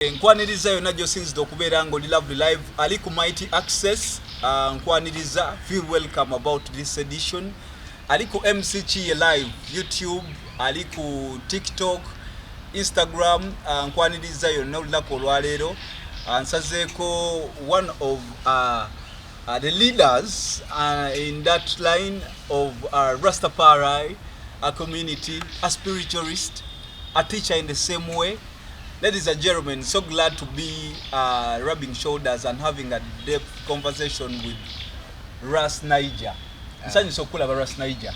Nkwaniriza yonna gy'osinzidde okubeera ng'oli Lovely Live ali ku Mighty Access. Nkwaniriza, feel welcome about this edition. Ali ku MCK Live, YouTube, ali ku TikTok, Instagram. Nkwaniriza yonna olunaku olwaleero. Nsazeeko one of the leaders in that line of Rastafari, a community, a spiritualist, a teacher in the same way. Ladies and gentlemen, so glad to be rubbing shoulders and having a deep conversation with Ras Niger. Sanyu sokula ba Ras Niger.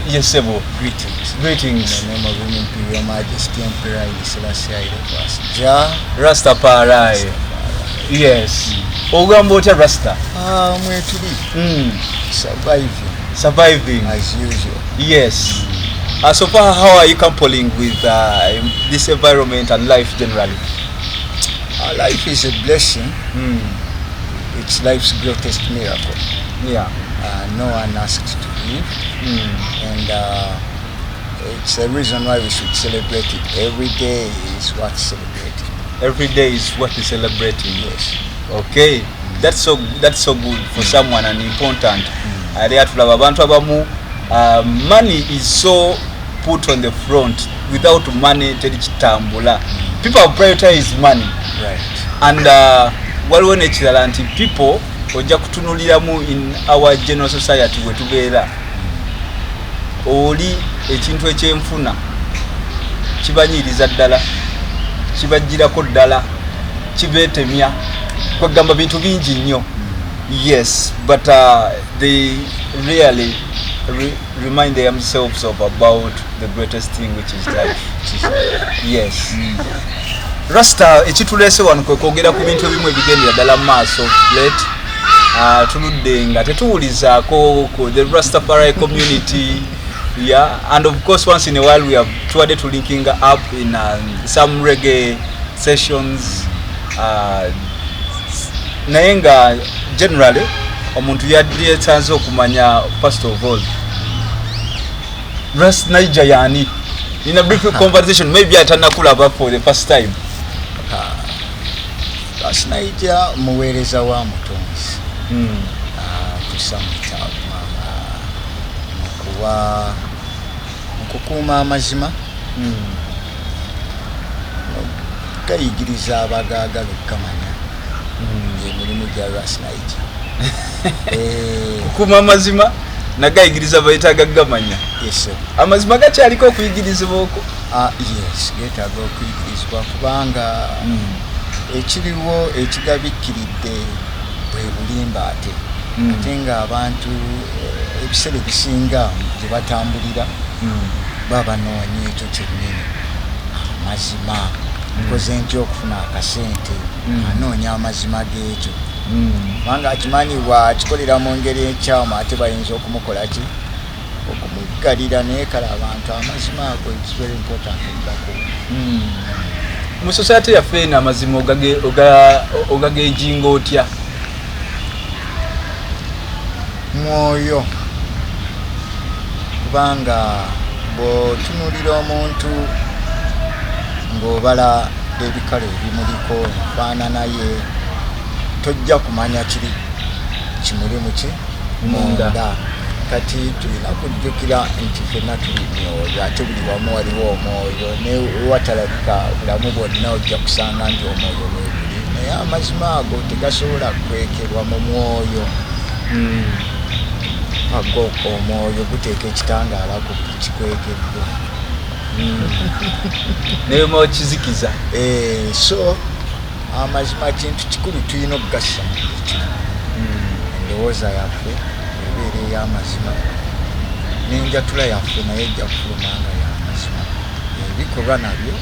Yes, sebo. Greetings. Greetings. In the name of His Imperial Majesty Emperor Haile Selassie I Jah Rastafari. Yes. Ogamba otya Rasta? Mwetuli. Surviving. As usual. Yes. So far, how are you coupling with this environment and life generally? Life is a blessing. It's life's greatest miracle. Yeah. No one asked to live. And it's a reason why we should celebrate it. Every day is worth celebrating. Every day is worth celebrating. Yes. Okay. That's so good for someone and important. Money is so put on the front. Without money, people prioritize money. Right. And waliwo nekirala nti people ojja kutunuliramu in our general society we tubeera oli ekintu ekyenfuna kibanyiriza ddala kibajjirako ddala kibeetemya kwegamba bintu bingi nnyo. Yes, but they really remind themselves of about the greatest thing, which is life. Yes. Rasta ekitulese wano kwe kwogera ku bintu ebimu ebigendera ddala mu maaso late tuludde nga tetuwulizaako the Rastafari community. Yeah, and of course once in a while we have tried to linking up in some reggae sessions. Naye nga generally omuntu yaddeetanze okumanya first of all Ras Niger yani. In a brief conversation, maybe atanakulaba for the first time. Ras Niger muweereza wa mutonzi. Kusamita kuwa okukuuma amazima. Gayigiriza abagaagala okukamanya. Emirimu gya Ras Niger. Okukuuma amazima nagayigiriza bayitaaga gamanya. Yes, sir. Amazima gakyaliko okuyigirizibwa okwo? Yes, getaaga okuyigirizibwa kubanga ekiriwo ekigabikkiridde bwe bulimba ate. Ate nga abantu ebiseera ebisinga gye batambulira baba noonya ekyo kyennyini amazima. Nkoze ntya okufuna akasente anoonya amazima g'ekyo. Kubanga akimanyibwa kikolera mu ngeri ekyamu ate bayinza okumukola ki okumugalira naye kale abantu amazima ago it's very important okugako. Mu society yaffe eno amazima ogagejinga otya? Mwoyo. Kubanga bw'otunuulira omuntu ng'obala ebikalo ebimuliko enfaanana ye tojja kumanya kiri kimuli muki munda. Kati tulina kujjukira nti ffenna tuli mwoyo ate buli wamu waliwo omwoyo newatalabika obulamu bwonna ojja kusanga nti omwoyo weeguli naye amazima ago tegasobola kwekerwa mu mwoyo. Ago omwoyo guteeka ekitangaala ku kikwekeddwa. Naye mokizikiza. So amazima kintu kikulu tulina okugassa mu kino. Endowooza yaffe ebeera ey'amazima n'enjatula yaffe naye ejja kufulumanga y'amazima. Ebikolwa nabyo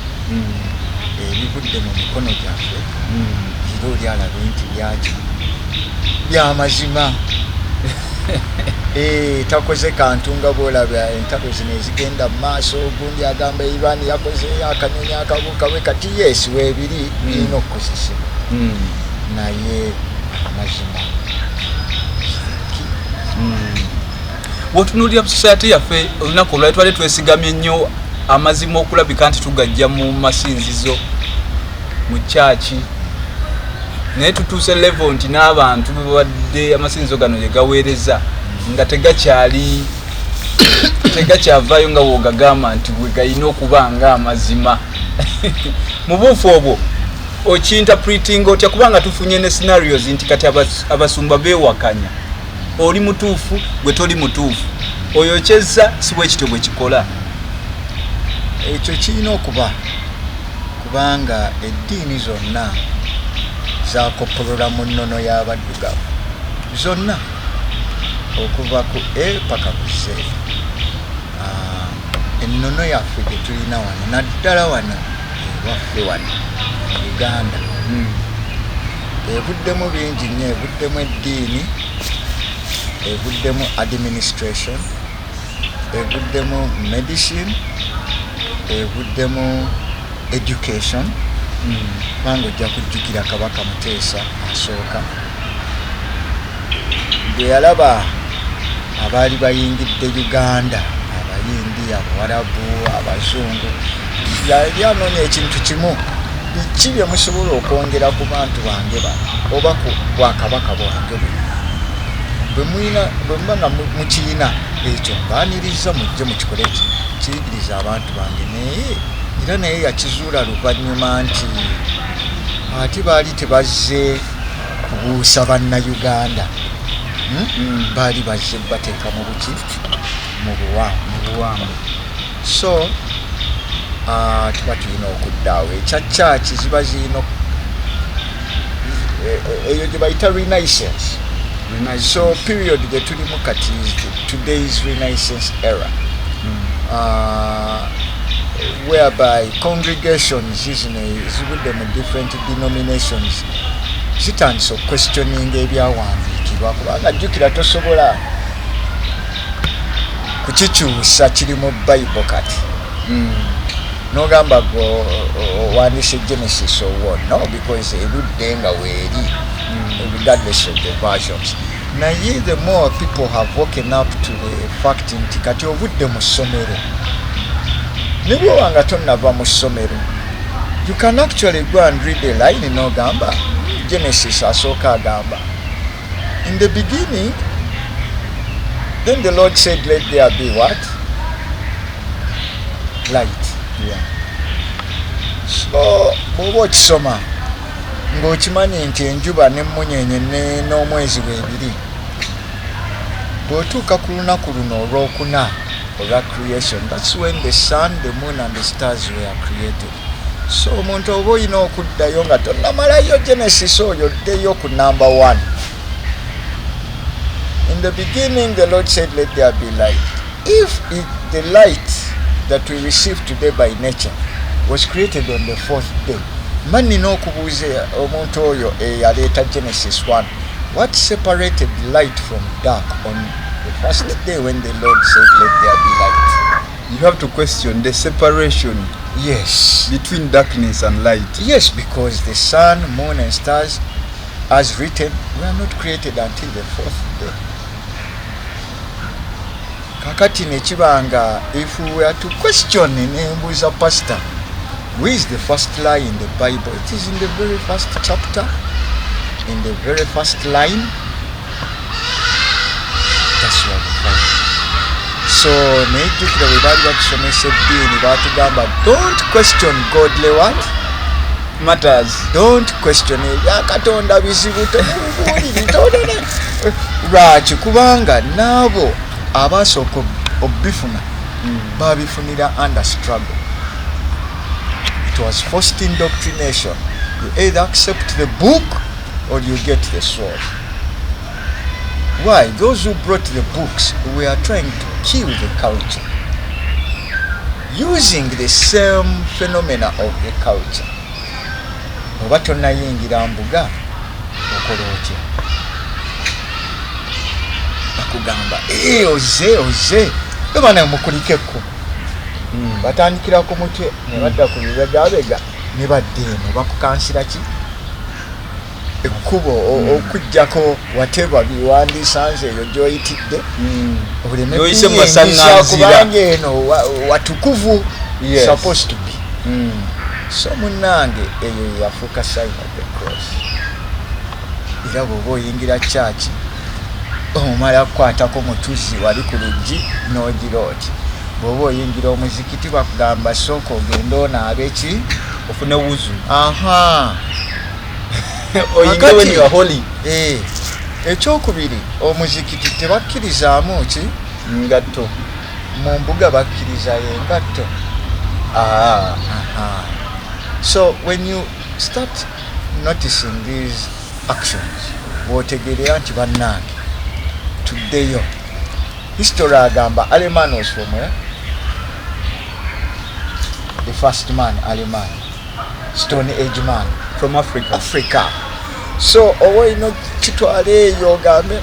ebivudde mu mikono gyaffe era oli alabe nti byaki by'amazima. Takoze kantu nga bw'olaba entalo zino ezigenda mu maaso. Ogundi agamba Iran yakoze akanyonyi akabuuka bwe kati yes weebiri birina okukozesebwa. Naye amazima wotunuulira society yaffe olunaku olwali twali twesigamye nnyo amazima okulabika nti tugajja mu masinzizo mu church naye tutuuse level nti n'abantu babadde amasinzo gano gye gaweereza nga tegakyavaayo nga woogagamba nti bwe galina okuba nga amazima mu buufu obwo okinterpreting otya kubanga tufunye ne scenarios nti kati abasumba beewakanya oli mutuufu gwe toli mutuufu oyo kyezza si bwe kityo bwe kikola ekyo kirina okuba kubanga eddiini zonna zakopolola mu nnono y'abaddugavu zonna okuva ku A paka ku Z. Ennono yaffe gye tulina wano naddala wano ewaffe wano Uganda evuddemu bingi nnyo, evuddemu eddiini, evuddemu administration, evuddemu medicine, evuddemu education. Bango ojja kujjukira Kabaka Muteesa asooka bwe yalaba abaali bayingidde Uganda, abayindi, abawarabu, abazungu, yali anoonya ekintu kimu, biki bye musobola okwongera ku bantu bange bano oba ku bwakabaka bwange buno bwe muba nga mukiina ekyo mbaaniriza mujje mukikole kiyigiriza abantu bange. Naye era naye yakizuula luvannyuma nti ate baali tebazze kubuusa bannayuganda, baali bazze bateeka mu buki mu buwambo. So tuba tulina okuddaawo ekya chaaki ziba zirina eyo gye bayita renaissance. So period gye tulimu kati today's renaissance era, whereby congregations zibudde mu different denominations zitandise questioning ebyawandiikibwa kubanga jjukira tosobola kukikyusa kiri mu Bible kati nogamba owandiise Genesis or no, because erudde nga weeri regardless of the versions. Naye the more people have woken up to the fact nti kati obudde mu ssomero ne bw'owanga tonnava mu ssomero, you can actually go and read a line n'ogamba Genesis asooka agamba in the beginning, then the Lord said let there be what? Light. So bw'oba okisoma ng'okimanyi nti enjuba n'emmunyeenye n'omwezi weebiri, bw'otuuka ku lunaku luno olwokuna olwa creation, that's when the sun, the moon and the stars were created. So omuntu oba olina okuddayo nga tonnamalayo Genesis oyo oddeyo ku number 1. In the beginning the Lord said let there be light. If the light that we receive today by nature was created on the 4th day, mani n'okubuuza omuntu oyo eyaleeta Genesis 1, what separated light from dark on the first day when the Lord said let there be light? You have to question the separation, yes, between darkness and light. Yes, because the sun, moon and stars, as written, were not created until the 4th day. Kakati nekibanga, if we were to question nembuuza pastor, where is the first lie in the Bible? It is in the very first chapter, in the very first line. That's what we find. So nejjukira bwe baali batusomesa eddiini baatugamba don't question godly what? Matters. Don't question ebya Katonda bizibu tobuuliri. Lwaki? Kubanga naabo abasooka obifuna babifunira under struggle. It was forced indoctrination. You either accept the book or you get the sword. Why? Those who brought the books were trying to kill the culture, using the same phenomena of the culture. Oba tonnayingira mbuga okola otya? Bakugamba oze ebana mukulikeko, batandikira ku mutwe ne badda ku bibegabega ne badda eno bakukansira ki ekkubo okujjako whatever biwandiisa nze eyo gyoyitidde yoyise mumasaŋŋanzira kubanga eno watukuvu supposed to be. so munnange eyo yafuuka sign of the cross. Era bw'oba oyingira church omala kukwatako mutuzi wali ku luggi n'ogira oti, bw'oba oyingira omuzikiti bakugamba sooka ogenda onaabe eki ofune wuzu. Oyingira when you are holy. Ekyokubiri, omuzikiti tebakkirizaamu ki ngatto, mu mbuga bakkiriza engatto. So when you start noticing these actions, bw'otegeera nti bannange tuddeyo. History agamba Aleman was from where? The first man, Aleman, Stone Age man, from Africa. So owino kitwale eyo ogambe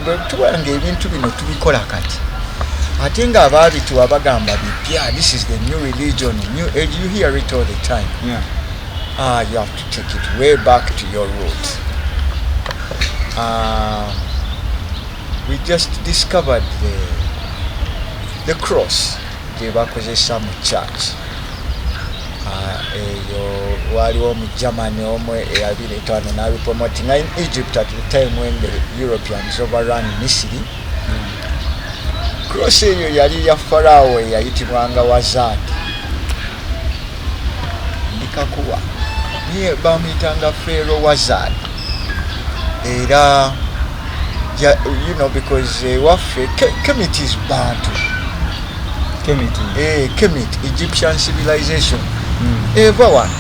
bwe tuwange ebintu bino tubikola kati ate nga abaabituwa bagamba bipya, this is the new religion, new age, you hear it all the time. You have to take it way back to your roots. We just discovered the cross gye bakozesa mu church. Eyo waliwo mu Germany omwe eyabireeta wano n'abipromotinga in Egypt at the time when the Europeans overran Misiri. Cross eyo yali ya Farao eyayitibwanga Wazadi. Ndikakuwa niye bamuyitanga Pharaoh Wazadi. Era you know, because waffe Kemet is Bantu. Kemet, Egyptian civilization. Everyone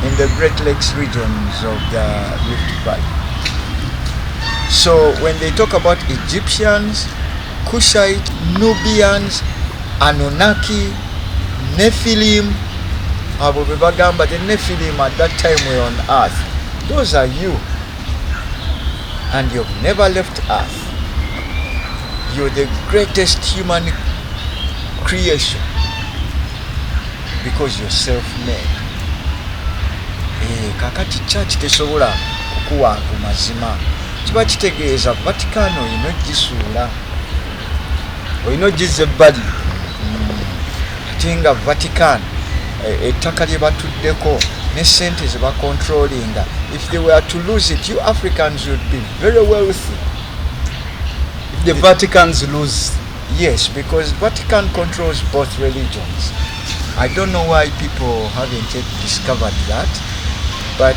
in the Great Lakes regions of the Rift Valley. So when they talk about Egyptians, Kushite, Nubians, Anunnaki, Nephilim, abo bebagamba, the Nephilim at that time were on earth. Those are you. And you've never left earth. You're the greatest human creation because you're self-made. Kakati church tesobola okuwa ku mazima. Kiba kitegeeza Vatican oyina gisuula, oyina gize ebbali. Ate nga Vatican ettaka lye batuddeko ne sente ze bacontrollinga, if they were to lose it, you Africans would be very wealthy. If the Vaticans lose. Yes, because Vatican controls both religions. I don't know why people haven't yet discovered that, but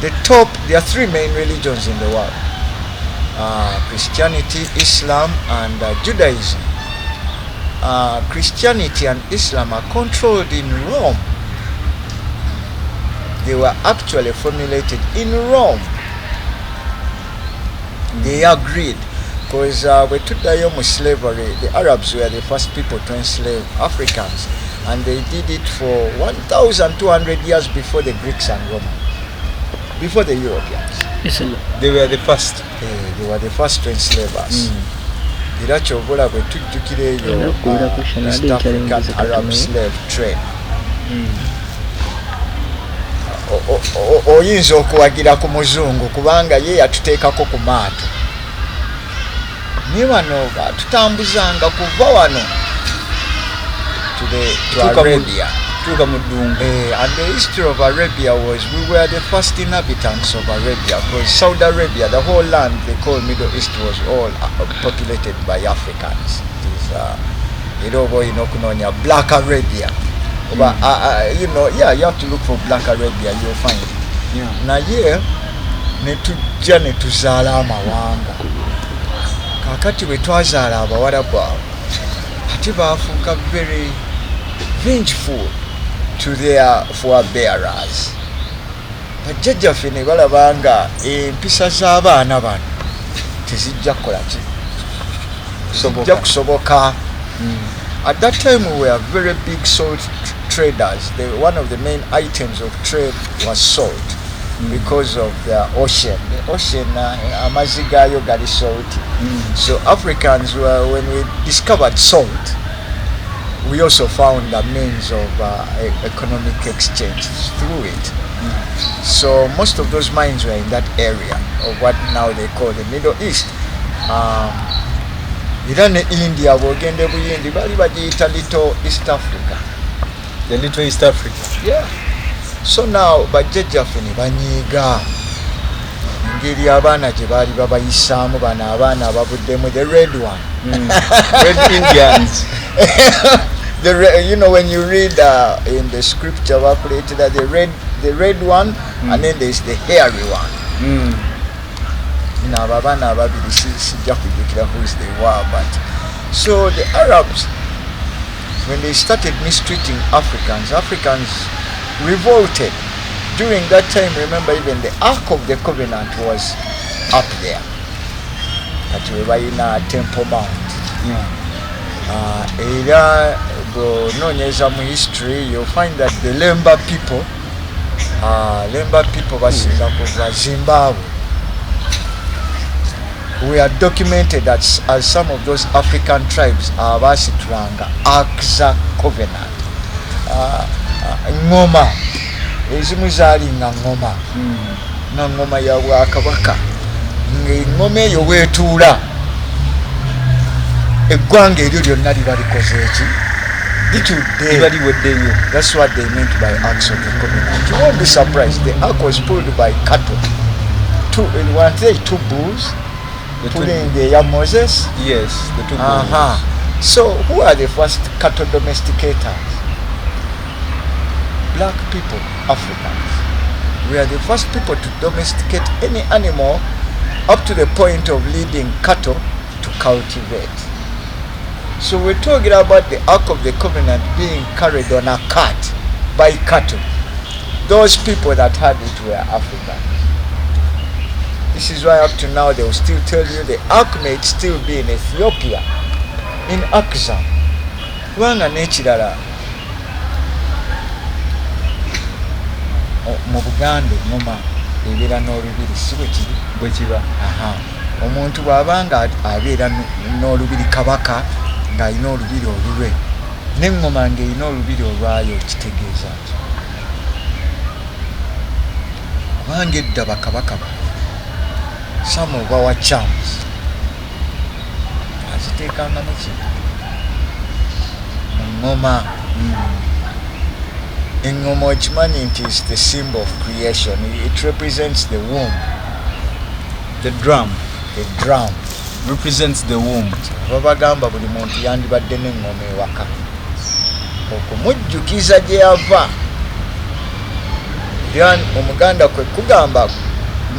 there are three main religions in the world. Christianity, Islam, and Judaism. Christianity and Islam are controlled in Rome. They were actually formulated in Rome. They agreed. Because we took the slavery, the Arabs were the first people to enslave Africans, and they did it for 1,200 years before the Greeks and Romans, before the Europeans. They were the first. They were the first to enslave us. Era kyobola bwe tujjukira eyo East African Arab slave trade. Oyinza okuwagira ku muzungu kubanga ye yatuteekako ku maato. Ni wano batutambuzanga kuva wano to Arabia. And the history of Arabia was we were the first inhabitants of Arabia, because Saudi Arabia, the whole land they call Middle East, was all populated by Africans. It is Black Arabia. You have to look for Black Arabia, you'll find it. Na ye netujja netuzaala amawanga. Kakati bwe twazaala abawarabu abo ate baafuuka very vengeful to their forebearers. Bajjajjaffe ne balaba nga empisa z'abaana bano tezijja kukola ki, tezijja kusoboka. At that time we were very big salt traders. One of the main items of trade was salt. Because of the ocean. The ocean, amazzi gayo gali salty. So Africans, when we discovered salt, we also found a means of economic exchange through it. So most of those mines were in that area of what now they call the Middle East. Era ne India bwogende buyindi bali bagiyita Little East Africa. The little East Africa. Yeah. So now bajjajjaffe ne banyiiga engeri abaana gye baali babayisaamu bano abaana abavuddemu the red one. Red Indians. You know, when you read in the scripture calculated that the red one, and then there's the hairy one. You know, abaana ababiri sijja kujjukira who they were, but so the Arabs, when they started mistreating Africans revolted. During that time, remember, even the Ark of the Covenant was up there. That we were in Temple Mount. Era nonyeza mu history, you'll find that the Lemba people basinga kuva Zimbabwe, we are documented as some of those African tribes abasitulanga Arks Covenant. Ngoma ezimu zaalinga ngoma na ngoma ya Bwakabaka, ng'engoma eyo weetuula eggwanga eryo lyonna liba likoze eki litudde. That's what they meant by Arks of the Covenant. You won't be surprised, the ark was pulled by cattle, two bulls pulling the young Moses. Yes, the two bulls. So who are the first cattle domesticators? Black people, Africans. We are the first people to domesticate any animal up to the point of leading cattle to cultivate. So we're talking about the Ark of the Covenant being carried on a cart by cattle. Those people that had it were Africans. This is why up to now they will still tell you the Ark may still be in Ethiopia, in Akza. Kubanga n'ekirala mu Buganda engoma ebeera n'olubiri si bwe kiba. Omuntu bw'abanga abeera n'olubiri kabaka ng'alina olubiri olulwe n'engoma ng'erina olubiri olwayo kitegeeza ki? Kubanga edda bakabaka some of our charms aziteekangamu ki engoma. Engoma okimanyi nti is the symbol of creation. It represents the womb. The drum represents the womb. Babagamba buli muntu yandibadde n'engoma ewaka okumujjukiza gye yava. Omuganda kwe kugamba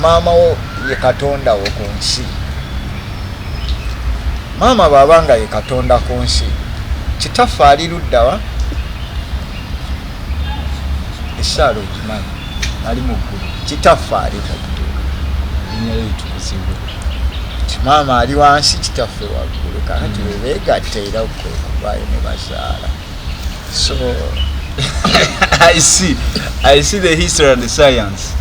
maama wo ye katonda wo ku nsi. Maama bw'abanga ye katonda ku nsi, kitaffe ali ludda wa? Esaala okimanyi ali mu ggulu, kitaffe ali mu ggulu, linnya lye litukuzibwe. Maama ali wansi, kitaffe waggulu, kakati we beegatta era kwe kuvaayo ne bazaala. So I see the history and the science.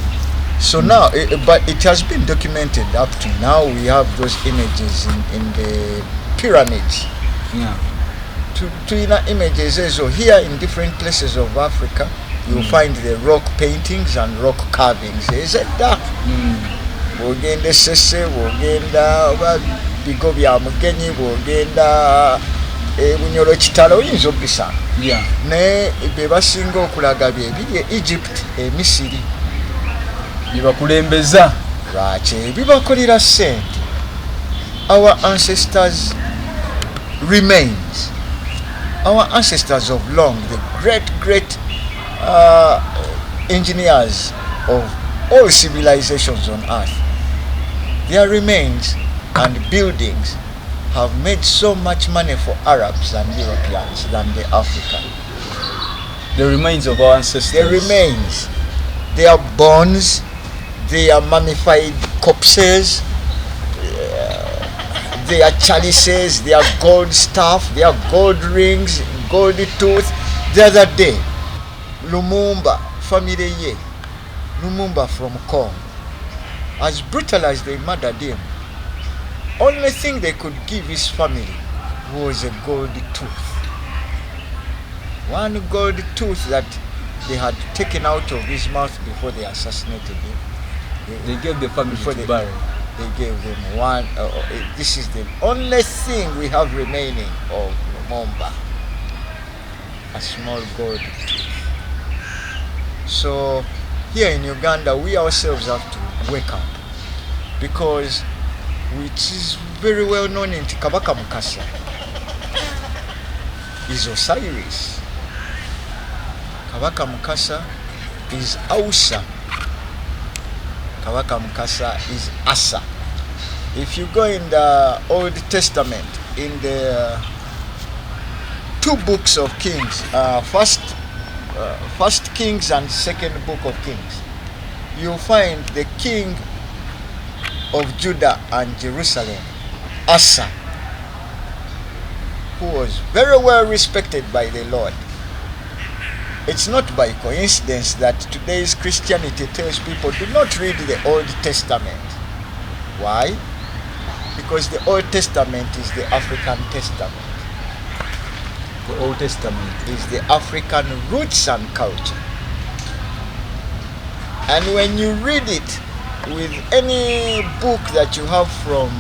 So now, but it has been documented up to now. We have those images in the pyramids. To images so here in different places of Africa, you will find the rock paintings and rock carvings. Is it that? Bwogenda Sese, bwogenda oba bigo bya Mugenyi, bwogenda Bunyoro Kitalo oyinza obisanga. Ne be basinga okulaga bye Egypt, Misiri. Bibakulembeza lwaki bibakolera ssente. Our ancestors remains, our ancestors of long, the great engineers of all civilizations on earth, their remains and buildings have made so much money for Arabs and Europeans than the African. The remains of our ancestors. The remains, their bones, their mummified corpses, their chalices, their gold stuff, their gold rings, gold tooth. The other day, Lumumba, family ye, Lumumba from Congo, as brutal as they murdered him, only thing they could give his family was a gold tooth. One gold tooth that they had taken out of his mouth before they assassinated him. They gave the family to bury. They gave them one. This is the only thing we have remaining of Lumumba. a small gold tooth. So here in Uganda, we ourselves have to wake up, because which is very well known in Kabaka Mukasa is Osiris. Kabaka Mukasa is Ausa. Kabaka Mukasa is Asa. If you go in the Old Testament, in the two books of Kings, First Kings and Second Book of Kings, you find the king of Judah and Jerusalem, Asa, who was very well respected by the Lord. It's not by coincidence that today's Christianity tells people do not read the Old Testament. Why? Because the Old Testament is the African Testament. The Old Testament is the African roots and culture. And when you read it with any book that you have from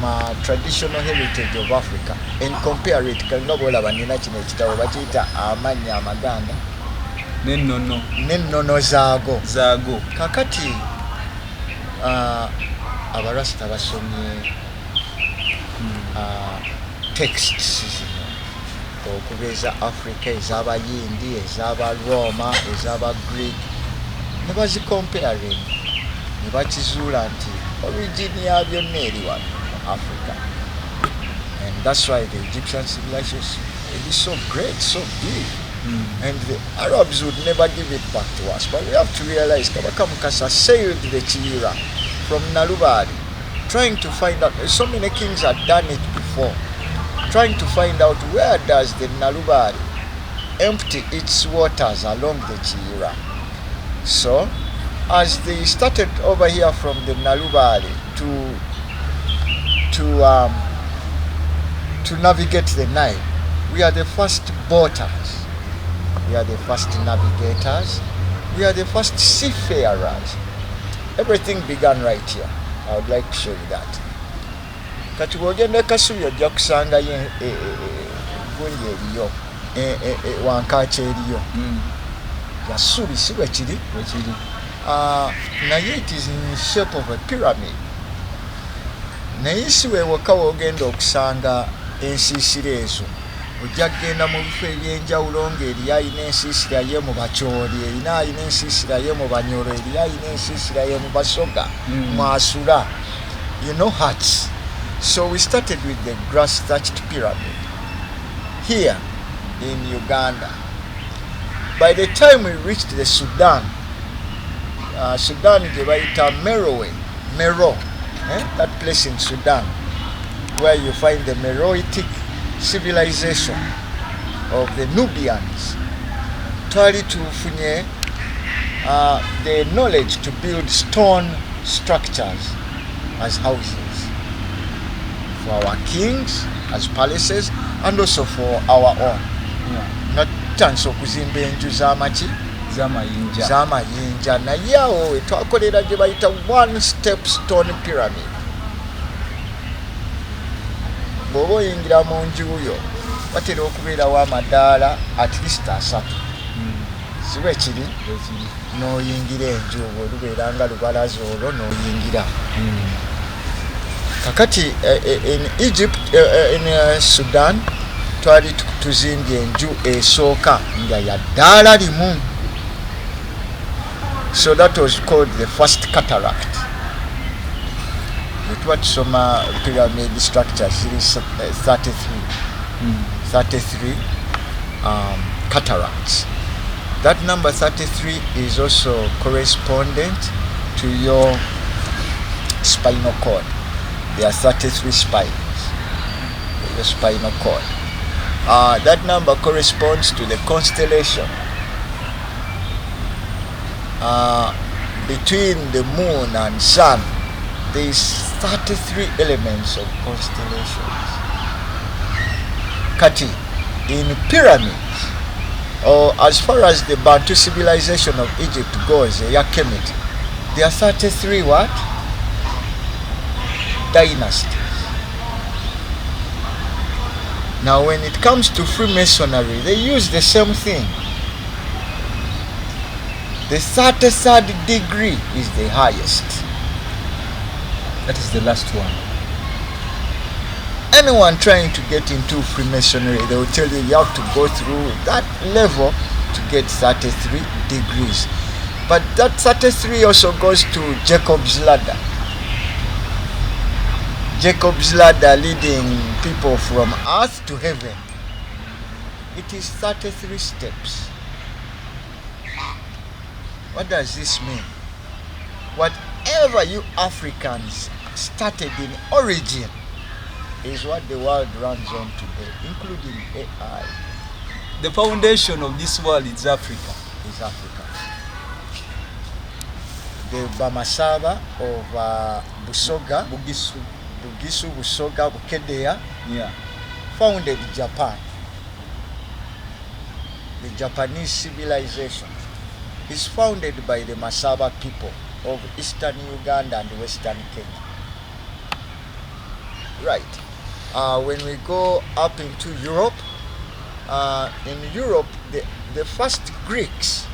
traditional heritage of Africa and compare it, nennono zaago kakati abarasta basomye texts okuva eza Africa, ez'abayindi, ez'abaroma, ez'abagreek, ne bazikomparing ne bakizuula nti origin yabyo eri wano Africa. And that's why the Egyptian civilization is so great, so big. And the Arabs would never give it back to us. But we have to realize Kabaka Mukasa sailed the Chiyira from Nalubari, trying to find out. So many kings had done it before, trying to find out where does the Nalubari empty its waters along the Chiyira. So, as they started over here from the Nalubari to navigate the Nile, we are the first boaters. We are the first navigators. We are the first seafarers. Everything began right here. I would like to show you that. Kati bw'ogenda Kasubi ojja kusangayo gunji eriyo wankaaki eriyo yasubi si bwe kiri naye it is in the shape of a pyramid. Naye si weewaka w'ogenda okusanga ensiisira ezo. Ojja kgenda mu bifo eby'enjawulo ng'eri ayina ensiisira ye mu Bakyoli, erina ayina ensiisira ye mu Banyoro, eri ayina ensiisira ye mu Basoga, Mwasula, huts. So we started with the grass-thatched pyramid here in Uganda. By the time we reached the Sudan gye bayita Mero, that place in Sudan, where you find the Meroitic civilization of the Nubians, twali tufunye the knowledge to build stone structures as houses for our kings, as palaces, and also for our own. Natandise okuzimba enju z'amayinja naye awo twakolera gye bayita one step stone pyramid. Bw'oba oyingira mu nju yo watera okubeerawo amadaala at least 3. Si bwe kiri? N'oyingira enju obwo lubeera nga lubalaza olwo n'oyingira. Kakati in Egypt, in Sudan, twali tuzimbye enju esooka nga ya ddaala limu. So that was called the first cataract. Tuba tusoma pyramid structures, 33 cataracts. That number 33 is also correspondent to your spinal cord. There are 33 spines, your spinal cord. That number corresponds to the constellation. Between the moon and sun, there is 33 elements of constellations. Kati, in pyramids, or as far as the Bantu civilization of Egypt goes, Kemet, there are 33 what? Dynasties. Now when it comes to Freemasonry, they use the same thing. The 33rd degree is the highest. That is the last one. Anyone trying to get into Freemasonry, they will tell you you have to go through that level to get 33 degrees. But that 33 also goes to Jacob's ladder. Jacob's ladder leading people from earth to heaven. It is 33 steps. What does this mean? Whatever you Africans started in origin is what the world runs on today, including AI. The foundation of this world is Africa. Is Africa. The Bamasaba of Busoga, Bugisu. Bugisu, Busoga, Bukedea, Yeah. founded Japan. The Japanese civilization is founded by the Masaba people of eastern Uganda and western Kenya. Right. When we go up into Europe, in Europe, the first Greeks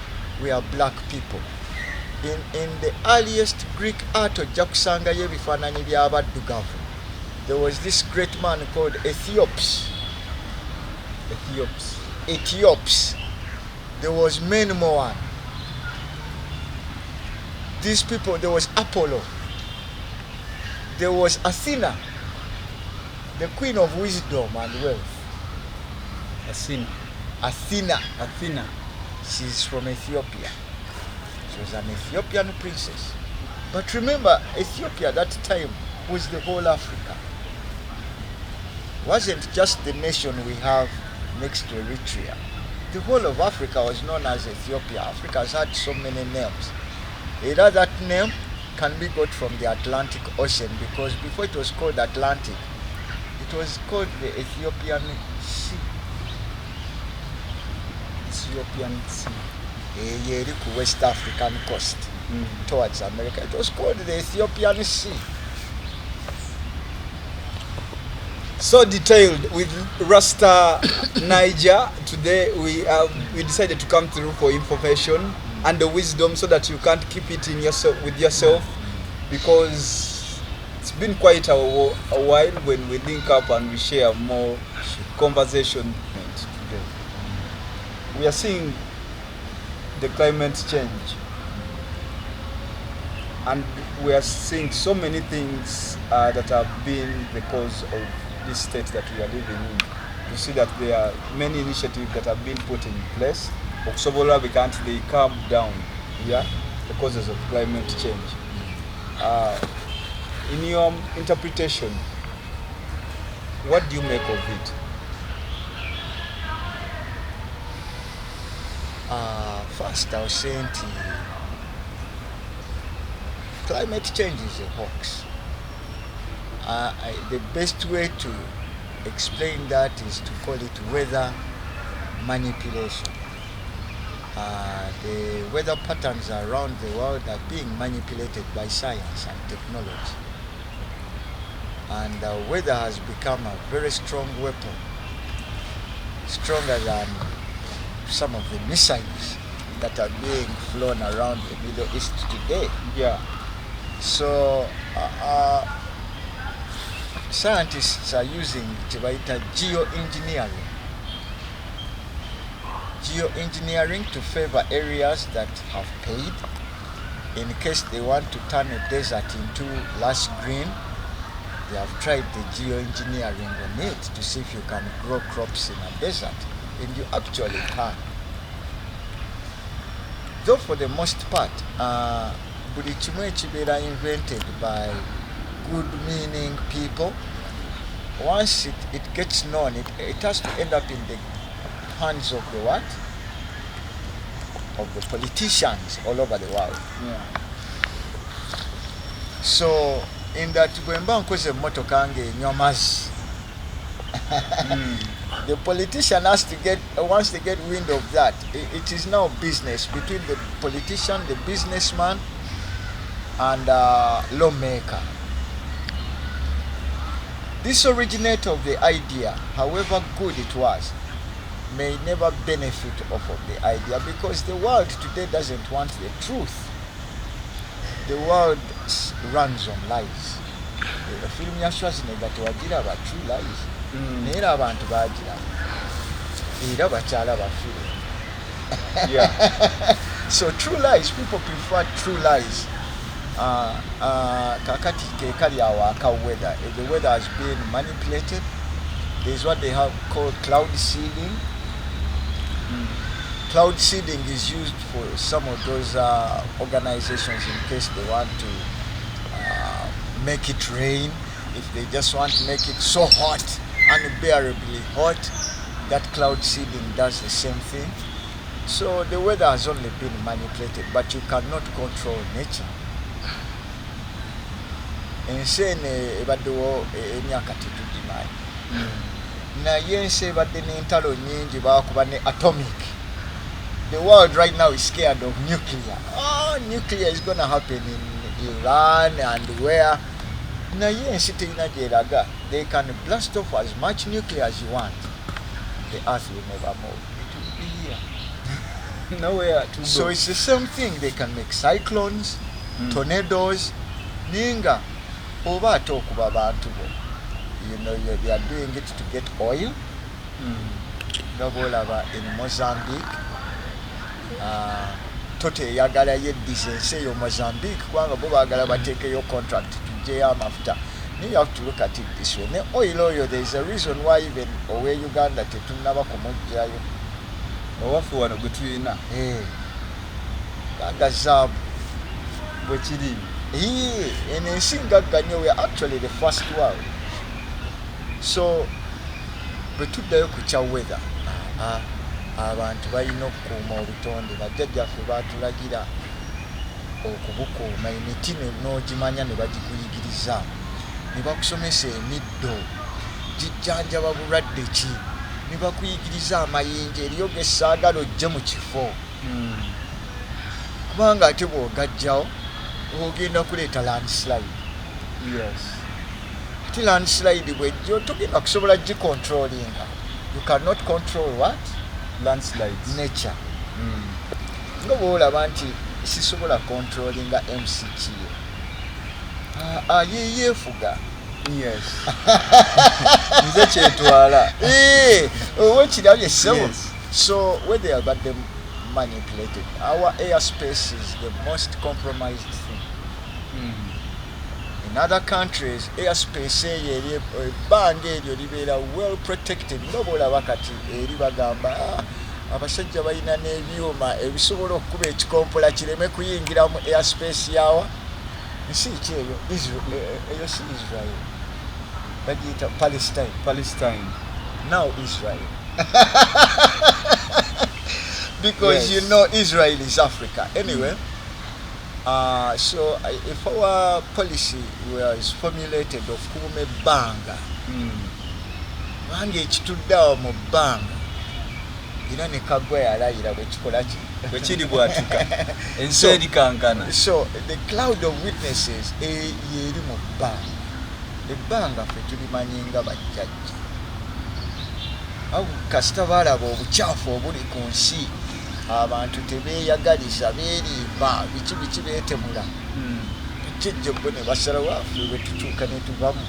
were black people. In the earliest Greek art ojja kusangayo ebifaananyi by'abaddugavu. There was this great man called Ethiops. There was Menmoan. These people, there was Apollo. There was Athena, the queen of wisdom and wealth. Athena. She's from Ethiopia. She was an Ethiopian princess. But remember, Ethiopia at that time was the whole Africa. Wasn't just the nation we have next to Eritrea. The whole of Africa was known as Ethiopia. Africa has had so many names. Either that name can be got from the Atlantic Ocean, because before it was called Atlantic, it was called the Ethiopian Sea. West African coast towards America. It was called the Ethiopian Sea. So detailed with Rasta Niger. Today we decided to come through for information and the wisdom, so that you can't keep it in yourself with yourself, because it's been quite a while when we link up and we share more conversation today. We are seeing the climate change, and we are seeing so many things that have been the cause of this state that we are living in. You see that there are many initiatives that have been put in place okusobola they calm down the causes of climate change. In your interpretation, what do you make of it? First, I was saying climate change is a hoax. The best way to explain that is to call it weather manipulation. The weather patterns around the world are being manipulated by science and technology. And weather has become a very strong weapon, stronger than some of the missiles that are being flown around the Middle East today. Yeah. So scientists are using geoengineering to favor areas that have paid. In case they want to turn a desert into lush green, they have tried the geoengineering on it to see if you can grow crops in a desert, and you actually can. Though for the most part, buli kimu ekibeera invented by good meaning people, once it gets known, it has to end up in the hands of the what? Of the politicians all over the world. Yeah. So in that bwemba nkoze emmotoka ng'enywa mazzi, the politician has to once they get wind of that, it is now business between the politician, the businessman, and lawmaker. This originator of the idea, however good it was, may never benefit off of the idea, because the world today doesn't want the truth. The world runs on lies. Film ya Schwarzenegger tewagira aba true lies. Naye era abantu bagira. Era bakyala bafire. Yeah. So true lies, people prefer true lies. Kakati kekali awaka weather. The weather has been manipulated. There's what they have called cloud seeding. Cloud seeding is used for some of those organizations in case they want to make it rain. If they just want to make it so hot, unbearably hot, that cloud seeding does the same thing. So the weather has only been manipulated, but you cannot control nature. Ensene ebaddewo emyaka tetugimanyi. Naye ensi ebadde n'entalo nnyingi bakuba ne atomic. The world right now is scared of nuclear. Oh, nuclear is going to happen in Iran and where. Naye ensi terina gyeraga. They can blast off as much nuclear as you want. The earth will never move. It will be here. Nowhere to go. So it's the same thing. They can make cyclones, tornadoes, ninga. Oba ate okuba abantu bo. You know, they are doing it to get oil. Gabolaba in Mozambique. Tote yagala yeddiza ensi eyo Mozambique kubanga bo baagala bateekeyo contract tujjeyo amafuta. You have to look at it this way. Ne oil, there is a reason why even owe Uganda tetunnaba kumugjayo. Owafe wano gwe tulina. Ganda zaabu bwe kiri. And ensi ngagga nnyo, we are actually the first world. So bwe tuddayo ku kya weather, abantu balina okukuuma obutonde. Bajjajjaffe baatulagira okubukuuma. Emiti n'ogimanya ne bagikuyigiriza, ne bakusomesa emiddo gijjanjaba bulwadde ki, ne bakuyigiriza amayinja eriyo gessaagala ojje mu kifo, kubanga ate bw'ogajjawo ogenda kuleeta landslide. Yes. Ate landslide bwejjo togenda kusobola gicontrollinga. You cannot control what? Landslides. Nature. Nga bw'olaba nti sisobola controllinga MCQ. Yeefuga. Yes. Nze kyetwala. Owekirabye ssebo. Yes. So where they are got them manipulated, our airspace is the most compromised thing. In other countries, airspace eyo ebbanga eryo libeera well protected. Nga bw'olaba kati eri bagamba abasajja balina n'ebyuma ebisobola okukuba ekikompola kireme kuyingira mu airspace yawa. Nsi ki eyo? Eyo si Israel. Bagiyita Palestine. Now Israel. Because yes. You know Israel is Africa. Anyway, so if our policy was formulated of kume banga, wange ekituddawo mu bbanga era ne kagwa yalayira bwekikola ki bwekiri bwatuka ensi erikankana. So the cloud of witnesses yeri mu bbanga. Ebbanga ffe tulimanyi nga bajjajja. Kasita baalaba obukyafu obuli ku nsi, abantu tebeeyagaliza, beerimba, biki beetemula. Jjajja bo ne basalawo affe bwe tutuuka ne tuva mu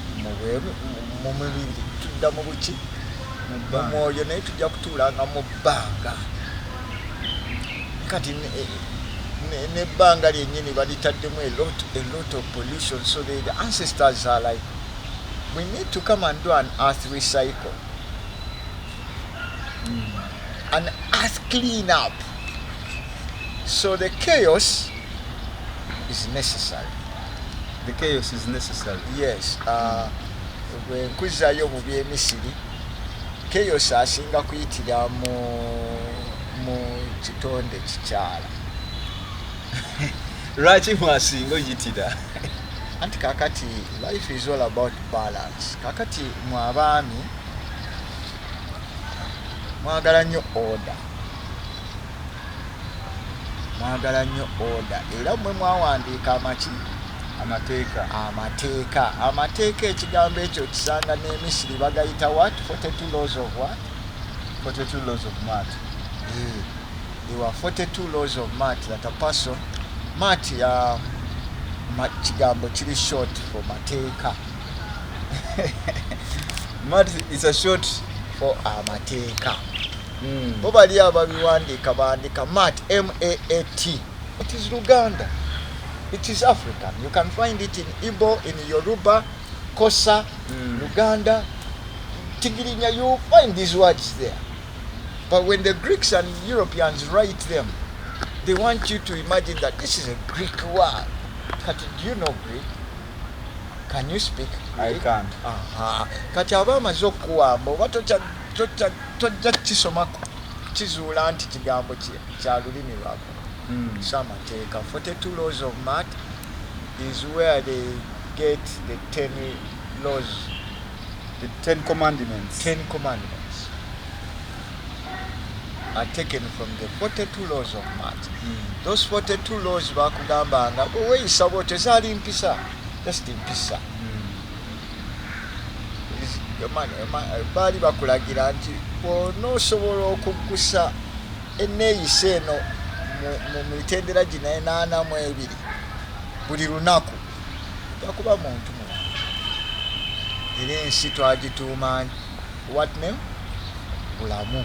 mubiri tudda mu buki mu mwoyo, naye tujja kutuulanga mu bbanga. Kati n'ebbanga lyennyini balitaddemu a lot of pollution. So the ancestors are like, we need to come and do an earth recycle. An earth clean up. So the chaos is necessary. The chaos is necessary. Yes. Bwe nkuzaayo mu by'Emisiri, chaos asinga kuyitira mu kitonde kikyala. Lwaki mwasinga oyitira? Anti kakati life is all about balance. Kakati mu abaami mwagala nnyo order. Era mwe mwawandiika amateeka ekigambo ekyo kisanga n'Emisiri bagayita what? 42 laws of what? 42 laws of math. There were 42 laws of math that a person, math kigambo kiri short for mateeka. Math is a short for amateeka. Bo bali ababiwandiika bandika math, M-A-A-T. It is Luganda. It is African. You can find it in Igbo, in Yoruba, Kosa, Luganda, Tigirinya. You find these words there. But when the Greeks and Europeans write them, they want you to imagine that this is a Greek word. Do you know Greek? Can you speak Greek? I can't. Kati abamaze okuwamba oba tojja kisomako kizuula nti kigambo kya lulimi lwako. Samateeka. 42 laws of math is where they get the 10 laws. The 10 commandments. 10 commandments are taken from the 42 laws of math. Those 42 laws bakugambanga weeyisa bw'otyo zaali mpisa, just mpisa. Baali bakulagira nti bw'onoosobola okuggusa enneeyisa eno mu mitendera gino 82 buli lunaku ojja kuba muntu mulala. Era ensi twagituuma what name? Bulamu.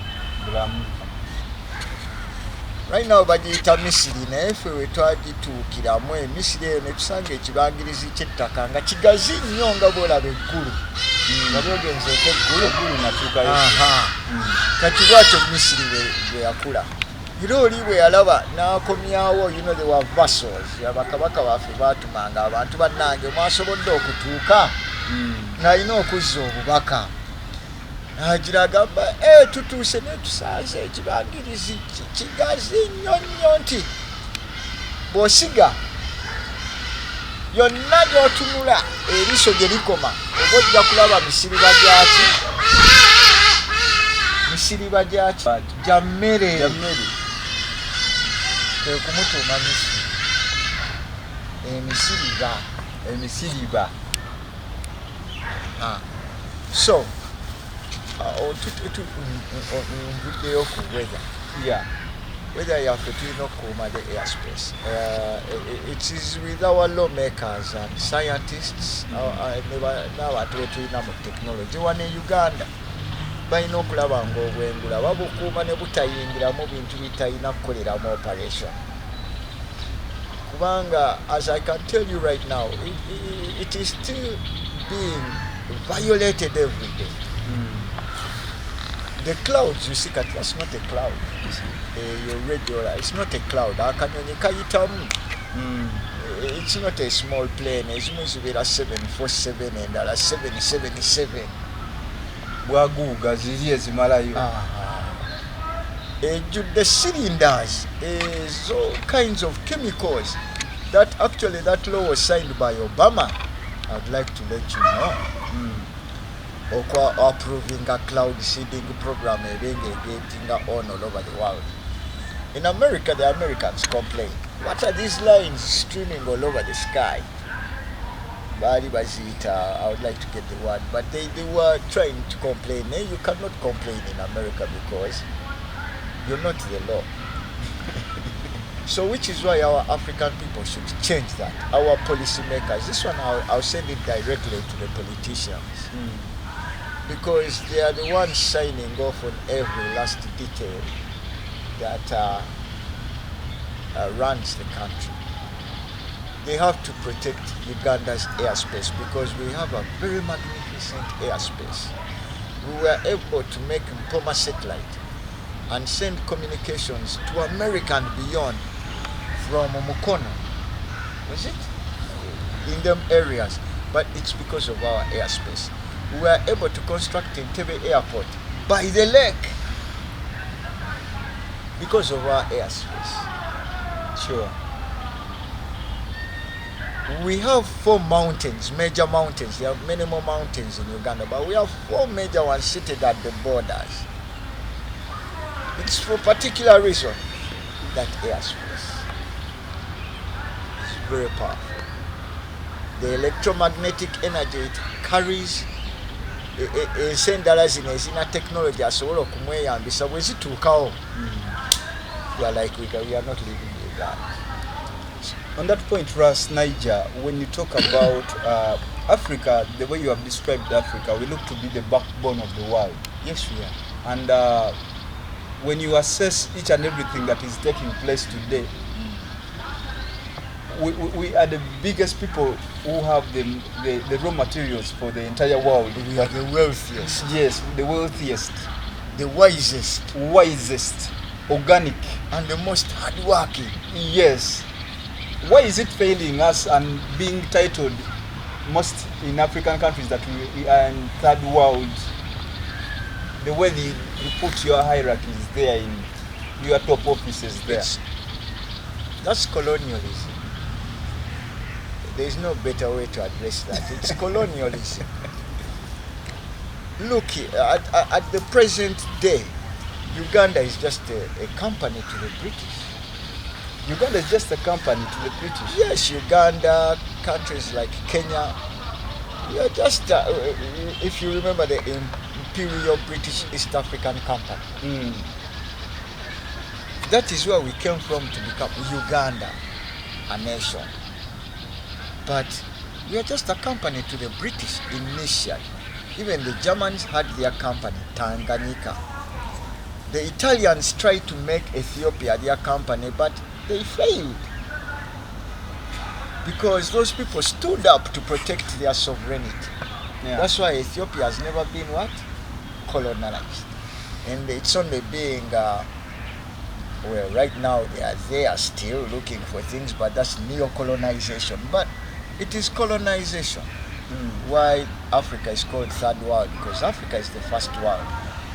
Right now bagiyita Misiri, naye ffe we twagituukiramu Misiri eyo ne tusanga ekibangirizi ky'ettaka nga kigazi nnyo nga bw'olaba eggulu. Wali ogenzeeko eggulu natuukayo. Kati bw'atyo Misiri bwe yakula. Era oli bwe yalaba n'akomyawo, there were vassals. Bakabaka baffe baatumanga abantu bannange mwasobodde okutuuka ng'alina okuzza obubaka. N'agira agamba tutuuse ne tusaaze ekibangirizi kigazi nnyo nti bw'osiga yonna gy'otunula eriiso gye likoma oba ojja kulaba misiriba gyaki gya mmere. Kumutuuma emisiriba. So nvuddeyo ku weather yaffe tulina okukuuma the airspace. It is with our lawmakers and scientists n'abantu be tulina mu technology wano e Uganda balina okulaba ng'obwengula babukuuma ne butayingiramu bintu bitalina kukoleramu operation. Kubanga as I can tell you right now, it is still being violated every day. The clouds, you see, that's not a cloud. Your radio, it's not a cloud. It's not a small plane. It's maybe a 747 and a 777. Bwaguga ziri ezimalayo. The cylinders is all kinds of chemicals. That law was signed by Obama. I'd like to let you know. Approving a cloud seeding program getting on all over the world. In America, the Americans complain. What are these lines streaming all over the sky? I would like to get the word, but they were trying to complain. You cannot complain in America because you're not the law. So which is why our African people should change that. Our policymakers, this one I'll send it directly to the politicians. Because they are the ones signing off on every last detail that runs the country. They have to protect Uganda's airspace because we have a very magnificent airspace. We were able to make Mpoma satellite and send communications to America and beyond from Mukono. Was it? In them areas. But it's because of our airspace. We were able to construct Entebbe Airport by the lake because of our airspace. Sure. We have 4 mountains, major mountains. There are many more mountains in Uganda, but we have 4 major ones seated at the borders. It's for a particular reason. That airspace is very powerful. The electromagnetic energy it carries ensi endala zino ezina technology asobola okumweyambisa bwe zituukawo we are not living in Uganda. On that point, Ras, Niger, when you talk about Africa, the way you have described Africa, we look to be the backbone of the world. Yes, we are. And when you assess each and everything that is taking place today, we are the biggest people who have the raw materials for the entire world. We are the wealthiest. Yes, the wealthiest. The wisest. Organic. And the most hardworking. Yes. Why is it failing us and being titled most in African countries that we are in third world? The way you put your hierarchies there in your top offices there. That's colonialism. There is no better way to address that. It's colonialism. Look, at the present day, Uganda is just a company to the British. Uganda is just a company to the British. Yes, Uganda, countries like Kenya. We are just, if you remember the Imperial British East African Company. That is where we came from to become Uganda, a nation. But we are just a company to the British initially. Even the Germans had their company, Tanganyika. The Italians tried to make Ethiopia their company, but they failed. Because those people stood up to protect their sovereignty. Yeah. That's why Ethiopia has never been what? Colonized. And it's only being, well, right now they are still looking for things, but that's neo-colonization. But it is colonization. Why Africa is called third world? Because Africa is the first world.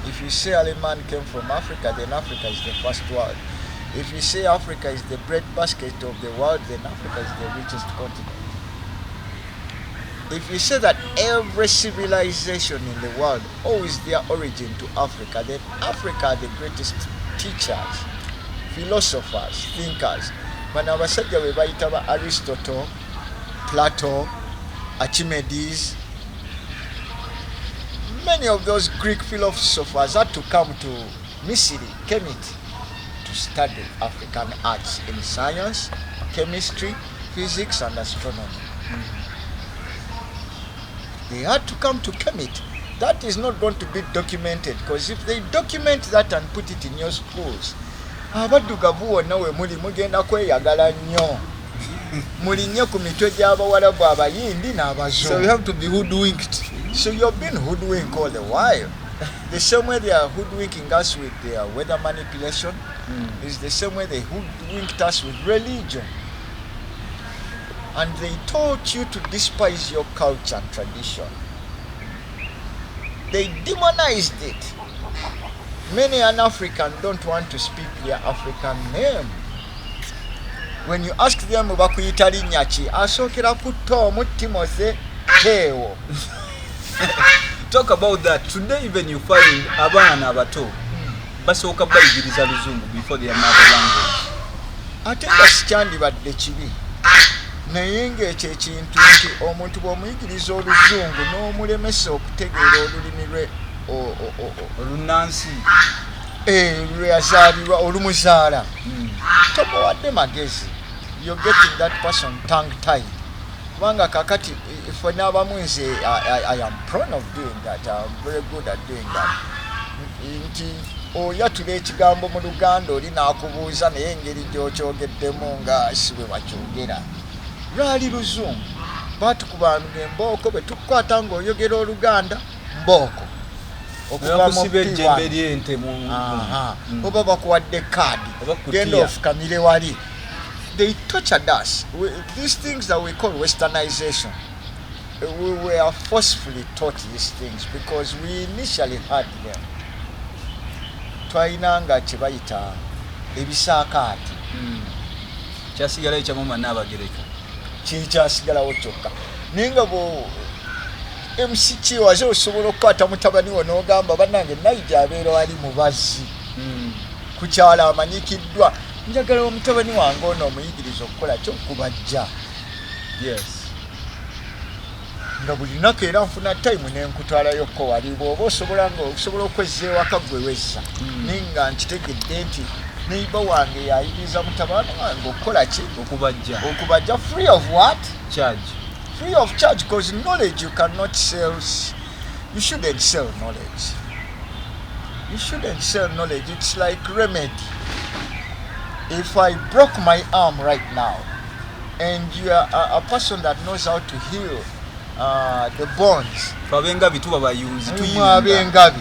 If you say a man came from Africa, then Africa is the first world. If you say Africa is the breadbasket of the world, then Africa is the richest continent. If you say that every civilization in the world owes their origin to Africa, then Africa are the greatest teachers, philosophers, thinkers. Bano abasajja be bayita ba Aristotle, Plato, Archimedes. Many of those Greek philosophers had to come to Misiri, Kemet, to study African arts in science, chemistry, physics, and astronomy. They had to come to Kemet. That is not going to be documented, because if they document that and put it in your schools, abaddugavu wonna we muli mugenda kweyagala nnyo. Muli nnyo ku mitwe gy'abawarabu abayindi n'abazungu. So you have to be hoodwinked. So you've been hoodwinked all the while. The same way they are hoodwinking us with their weather manipulation is the same way they hoodwinked us with religion. And they taught you to despise your culture and tradition. They demonized it. Many an African don't want to speak their African name. When you ask them bakuyita linnya ki, asookera kutta omu Timothy Tewo. Talk about that. Today even you find abaana abato basooka bayigiriza luzungu before their mother language. Ate nga sikyandibadde kibi. Naye ng'ekyo ekintu nti omuntu bw'omuyigiriza oluzungu n'omulemesa okutegeera olulimi lwe Olunansi. Lwe yazaalirwa olumuzaala. Tomuwadde magezi. You're getting that person tongue-tied. Kubanga kakati for n'abamu nze I am prone of doing that. I'm very good at doing that. Nti oyatula ekigambo mu Luganda oli n'akubuuza naye engeri gy'okyogeddemu nga si bwe bakyogera. Lwali luzungu. Batukubanga embooko bwe tukukwata ng'oyogera Oluganda mbooko. Okusiba ejjembe ly'ente mu oba bakuwadde kaadi genda ofukamire wali. They tortured us. These things that we call westernization, we were forcefully taught these things because we initially had them. Twainanga kye bayita ebisaakaati. Kyasigalayo kya mama n'Abagereka. Kikyasigalawo kyokka. Naye nga MCK waze osobola okukwata mutabani wo n'ogamba bannange Naija abeera wali mubazzi. Ku kyalo amanyikiddwa. Njagala omutabani wange ono omuyigiriza okukola ky'okubajja. Yes. nga buli lunaku era nfuna time nenkutwalayokko wali bw'oba osobola okwezza ewaka gwe wezza naye nga nkitegedde nti neiba wange yayiriza mutabani wange okukola ki okubajja free of what charge free of charge because knowledge you cannot sell. You shouldn't sell knowledge. You shouldn't sell knowledge. It's like remedy. If I broke my arm right now and you are a person that knows how to heal the bones, abengabi tuba bayunzi abengabi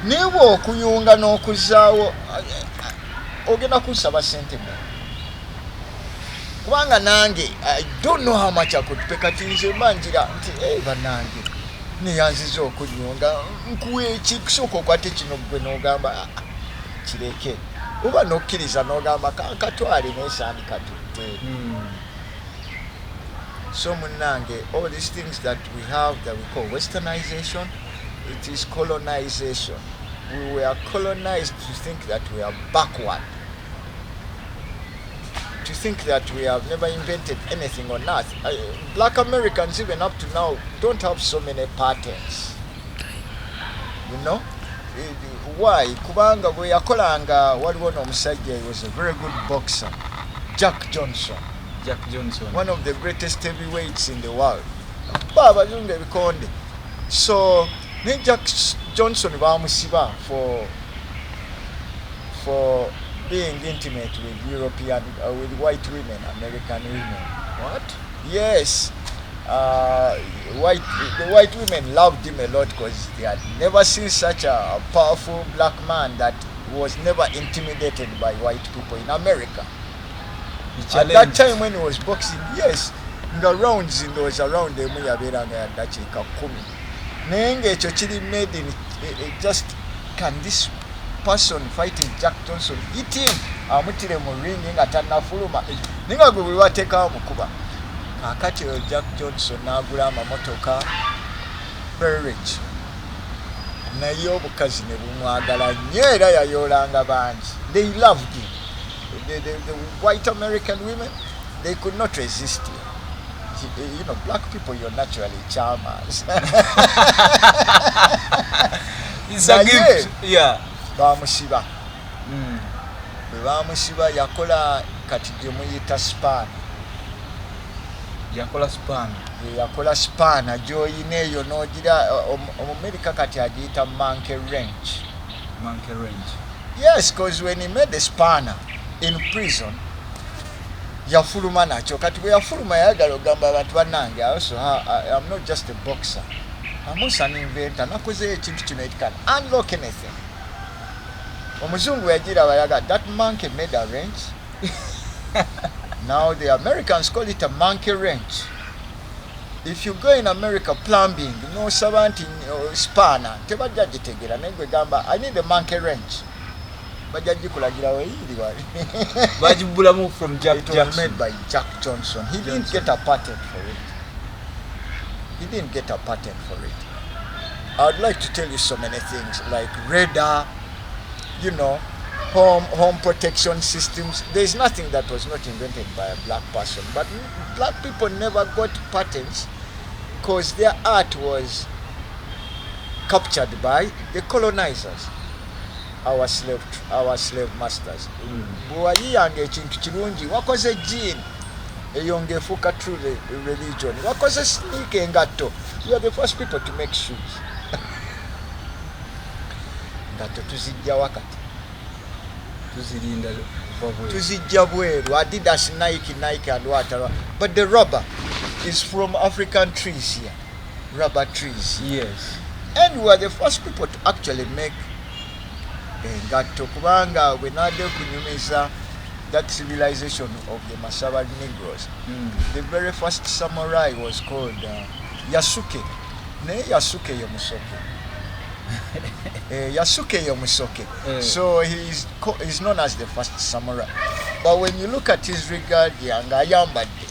niba okuyunga n'okuzaawo ogenda kunsaba sente mu kubanga nange I don't know how much I could pay kati nze manjira nti banange neyanziza okunyunga nkuwa ekikusooka okwate kino gwe n'ogamba kireke oba n'okkiriza n'ogamba katwale n'esaani katutte. So munange, all these things that we have that we call westernization, it is colonization. We were colonized to think that we are backward, to think that we have never invented anything on earth. Black Americans even up to now don't have so many patents. You know? Why? Kubanga bwe yakolanga waliwo n'omusajja, he was a very good boxer, Jack Johnson, one of the greatest heavyweights in the world. Baba Zunga Bikonde. So ne Jack Johnson bamusiba for being intimate with European, with white women, American women. What? Yes. The white women loved him a lot because they had never seen such a powerful black man that was never intimidated by white people in America. At that time when he was boxing, yes, nga rounds in those around them yaberanga yaddakiika 10 naye ng'ekyo kiri made in just, can this person fighting Jack Johnson hit him amutire mu ring nga tannafuluma naye nga gwe buli wateekawo mukuba. Kakati oyo Jack Johnson n'agula amamotoka very rich, naye obukazi ne bumwagala nnyo era yayoolanga bangi. They loved him. The white American women, they could not resist him. You know, black people, you're naturally charmers. It's a gift. Yeah. Bamusiba. Bamusiba yakola kati gye muyita span. Yakola span gy'oyina eyo n'ogira Omumerika kati agiyita monkey wrench. Yes, because when he made the spanner in prison, yafuluma nakyo. Kati bwe yafuluma yayagala ogamba abantu bannange, I'm not just a boxer, I'm also an inventor. Nakozeyo ekintu kino, it can unlock anything. Omuzungu yagiraba yaga, that monkey made a wrench. Now the Americans call it a monkey wrench. If you go in America plumbing, n'osaba nti spanner, tebajja gitegeera naye gwe gamba I need a monkey wrench. Bajja gikulagira weeyiri wali. Bajibulamu from Jack Johnson. It was made by Jack Johnson. He didn't get a patent for it. I'd like to tell you so many things like radar, you know, home protection systems. There's nothing that was not invented by a black person. But black people never got patents because their art was captured by the colonizers, our slave masters. Bw'ayiyanga ekintu kirungi wakoze gene eyo ng'efuuka true religion. Wakoze sneak engatto. You are the first people to make shoes. Ngatto tuzijja wakati. Tuzijja bweru. Adidas, Nike and what. But the rubber is from African trees here. Rubber trees. Yes. And we are the first people to actually make engatto kubanga we nadde kunyumiza that civilization of the Masaba Negroes. The very first samurai was called Yasuke. Ne Yasuke Yomusoke. Yasuke Yomusoke. So he's known as the first samurai. But when you look at his regard, yanga ayambadde,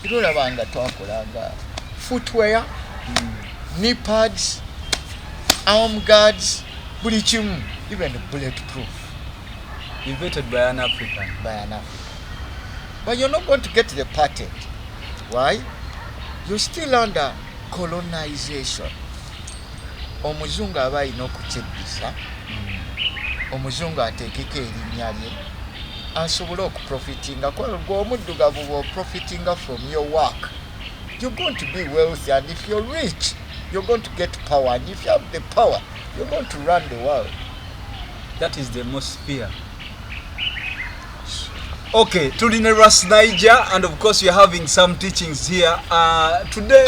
irolabanga twakolanga footwear, knee pads, arm guards, buli kimu, even bulletproof. Invented by an African. But you're not going to get the patent. Why? You're still under colonization omuzungu aba alina okukyeddisa omuzungu ateekeko erinnya lye asobole okuprofitinga ng'omuddugavu bw'oprofitinga from your work you're going to be wealthy, and if you're rich you're going to get power, and if you have the power you're going to run the world. That is the most fear. Okay, Tuline Ras Niger, and of course we are having some teachings here. Today,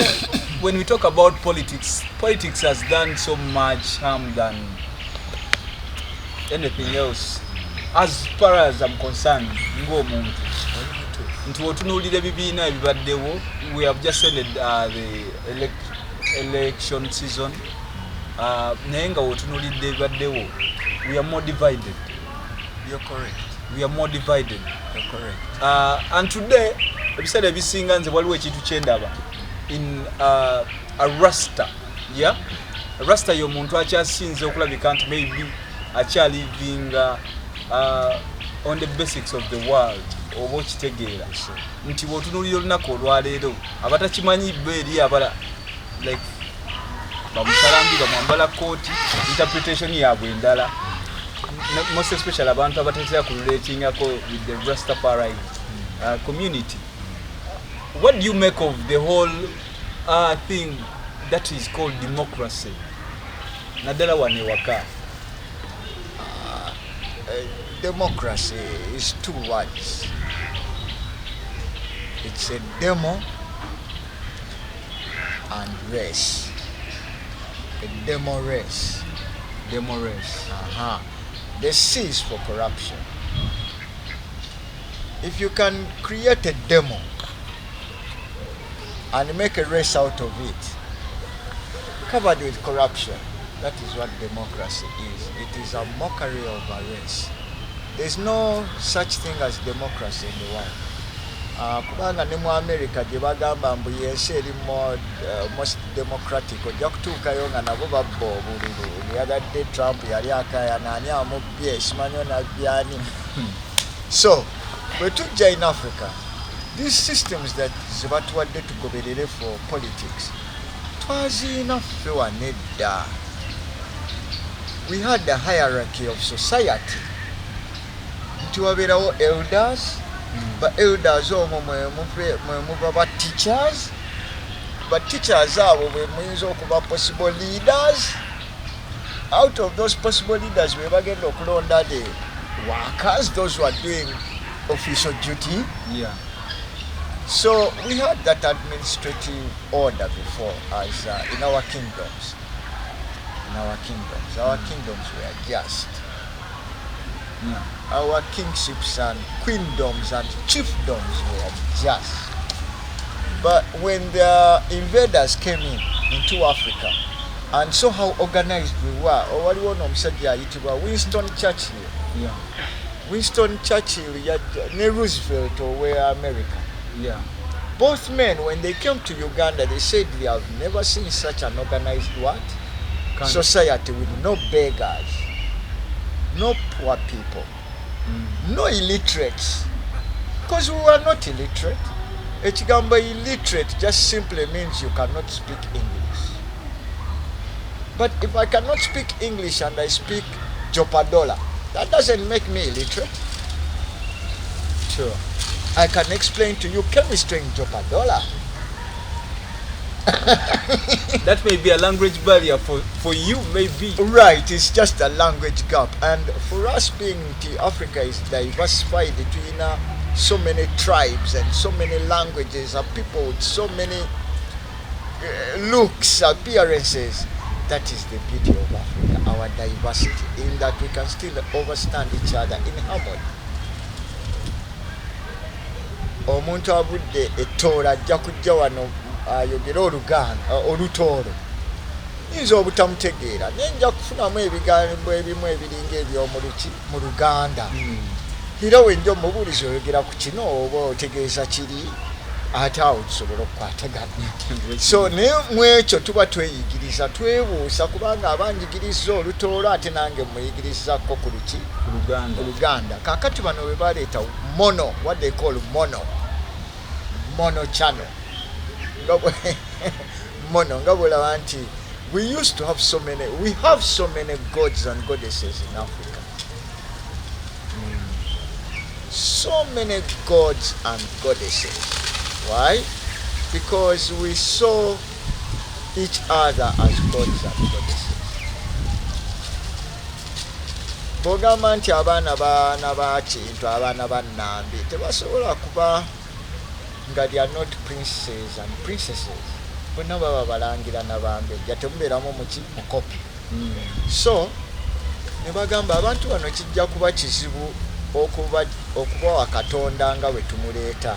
when we talk about politics, politics has done so much harm than anything else. As far as I'm concerned, we have just ended the election season. We are more divided. You're correct. We are more divided. You're correct. And today, we said every single in a Rasta. Yeah? A Rasta yo muntu achasinze okulabika nti maybe acha living on the basics of the world oba okitegeera nti bw'otunuulira olunaku olwaleero abatakimanyi eri abala like bamusalambi bamwambala kooti interpretation yaabwe endala most especially abantu abatatera kurelatingako with the Rastafarian community. What do you make of the whole thing that is called democracy? Nadala wanewaka. Democracy is two words. It's a demo and race. A demo race. Demo race. The C is for corruption. If you can create a demo and make a race out of it, covered with corruption, that is what democracy is. It is a mockery of a race. There's no such thing as democracy in the world. Kubanga ne mu America gye bagamba mbu yensi eri most democratic ojja kutuukayo nga nabo babba obululu. The other day Trump yali akayana ani amubbye simanyi onabyani. So bwe tujja in Africa, these systems that ze batuwadde tugoberere for politics twazirina ffe wano edda. We had a hierarchy of society. Nti wabeerawo elders, but elders omwo mwe muva ba teachers, but teachers abo bwe muyinza okuba possible leaders. Out of those possible leaders we bagenda okulonda the workers, those who are doing official duty. Yeah. So we had that administrative order before as in our kingdoms. Our kingdoms were just. Our kingships and queendoms and chiefdoms were just. But when the invaders came into Africa and saw how organized we were, Winston Churchill. Yeah. Winston Churchill, ne Roosevelt were America. Yeah. Both men, when they came to Uganda, they said they have never seen such an organized society with no beggars, no poor people, no illiterates. Because we were not illiterate. Ekigamba illiterate just simply means you cannot speak English. But if I cannot speak English and I speak Jopadola, that doesn't make me illiterate. Sure. I can explain to you chemistry in Jopadola. That may be a language barrier for you, maybe. Right, it's just a language gap. And for us being Africa is diversified between so many tribes and so many languages and people with so many looks, appearances. That is the beauty of Africa, our diversity, in that we can still understand each other in harmony. Omuntu abudde ettoola ajja kujja wano ayogera olutoolo yinza obutamutegeera naye nja kufunamu ebigambo ebimu ebiringa eby'omuluki mu Luganda era wenja omubuulizi oyogera ku kino oba otegeeza kiri ate awo kisobola okukwatagana. So naye mu ekyo tuba tweyigiriza twebuusa kubanga abanjigiriza olutoolo ate nange muyigirizaako ku luki Luganda. Kaakati bano bwe baleeta mono, what they call mono channel. mono nga bwolaba nti we have so many gods and goddesses in Africa. So many gods and goddesses. Why? Because we saw each other as gods and goddesses. Bwogamba nti abaana ba Kintu, abaana ba Nambi tebasobola kuba nga they are not princes and princesses. Bonna baba balangira nabambejja, temubeeramu mukopi. So ne bagamba abantu bano kijja kuba kizibu okubawa Katonda nga bwe tumuleeta.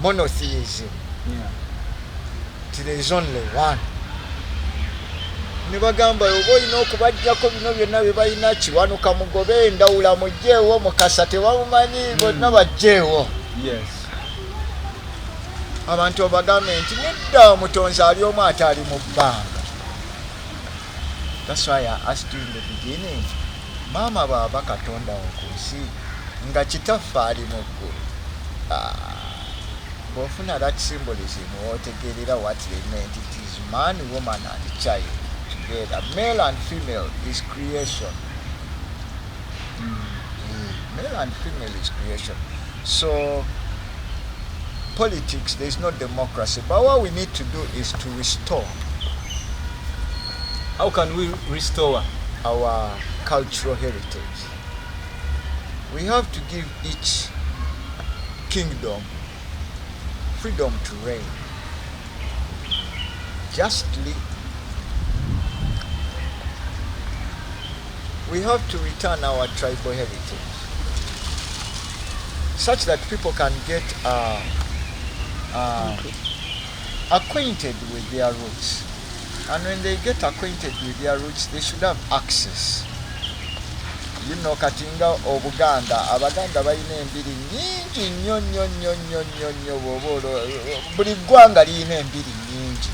Monotheism. There is only one. Ne bagamba oba olina okubajjako bino byonna bye balina kiwanuka mugobe endawula mugjeewo Mukasa tebamumanyi bonna bajjeewo. Abantu obagambe nti nedda Omutonzi ali omu ate ali mu bbanga. That's why I asked you in the beginning, maama baba Katonda ku nsi nga kitaffe ali mu ggulu. Bw'ofuna that symbolism otegeerera what they meant. It is man, woman and child together. Male and female is creation. Male and female is creation. So politics, there is no democracy. But what we need to do is to restore. How can we restore our cultural heritage? We have to give each kingdom freedom to reign justly. We have to return our tribal heritage such that people can get acquainted with their roots. And when they get acquainted with their roots, they should have access. You know, Katinga Obuganda, Abaganda balina embiri nyingi nnyo buli ggwanga lirina embiri nyingi.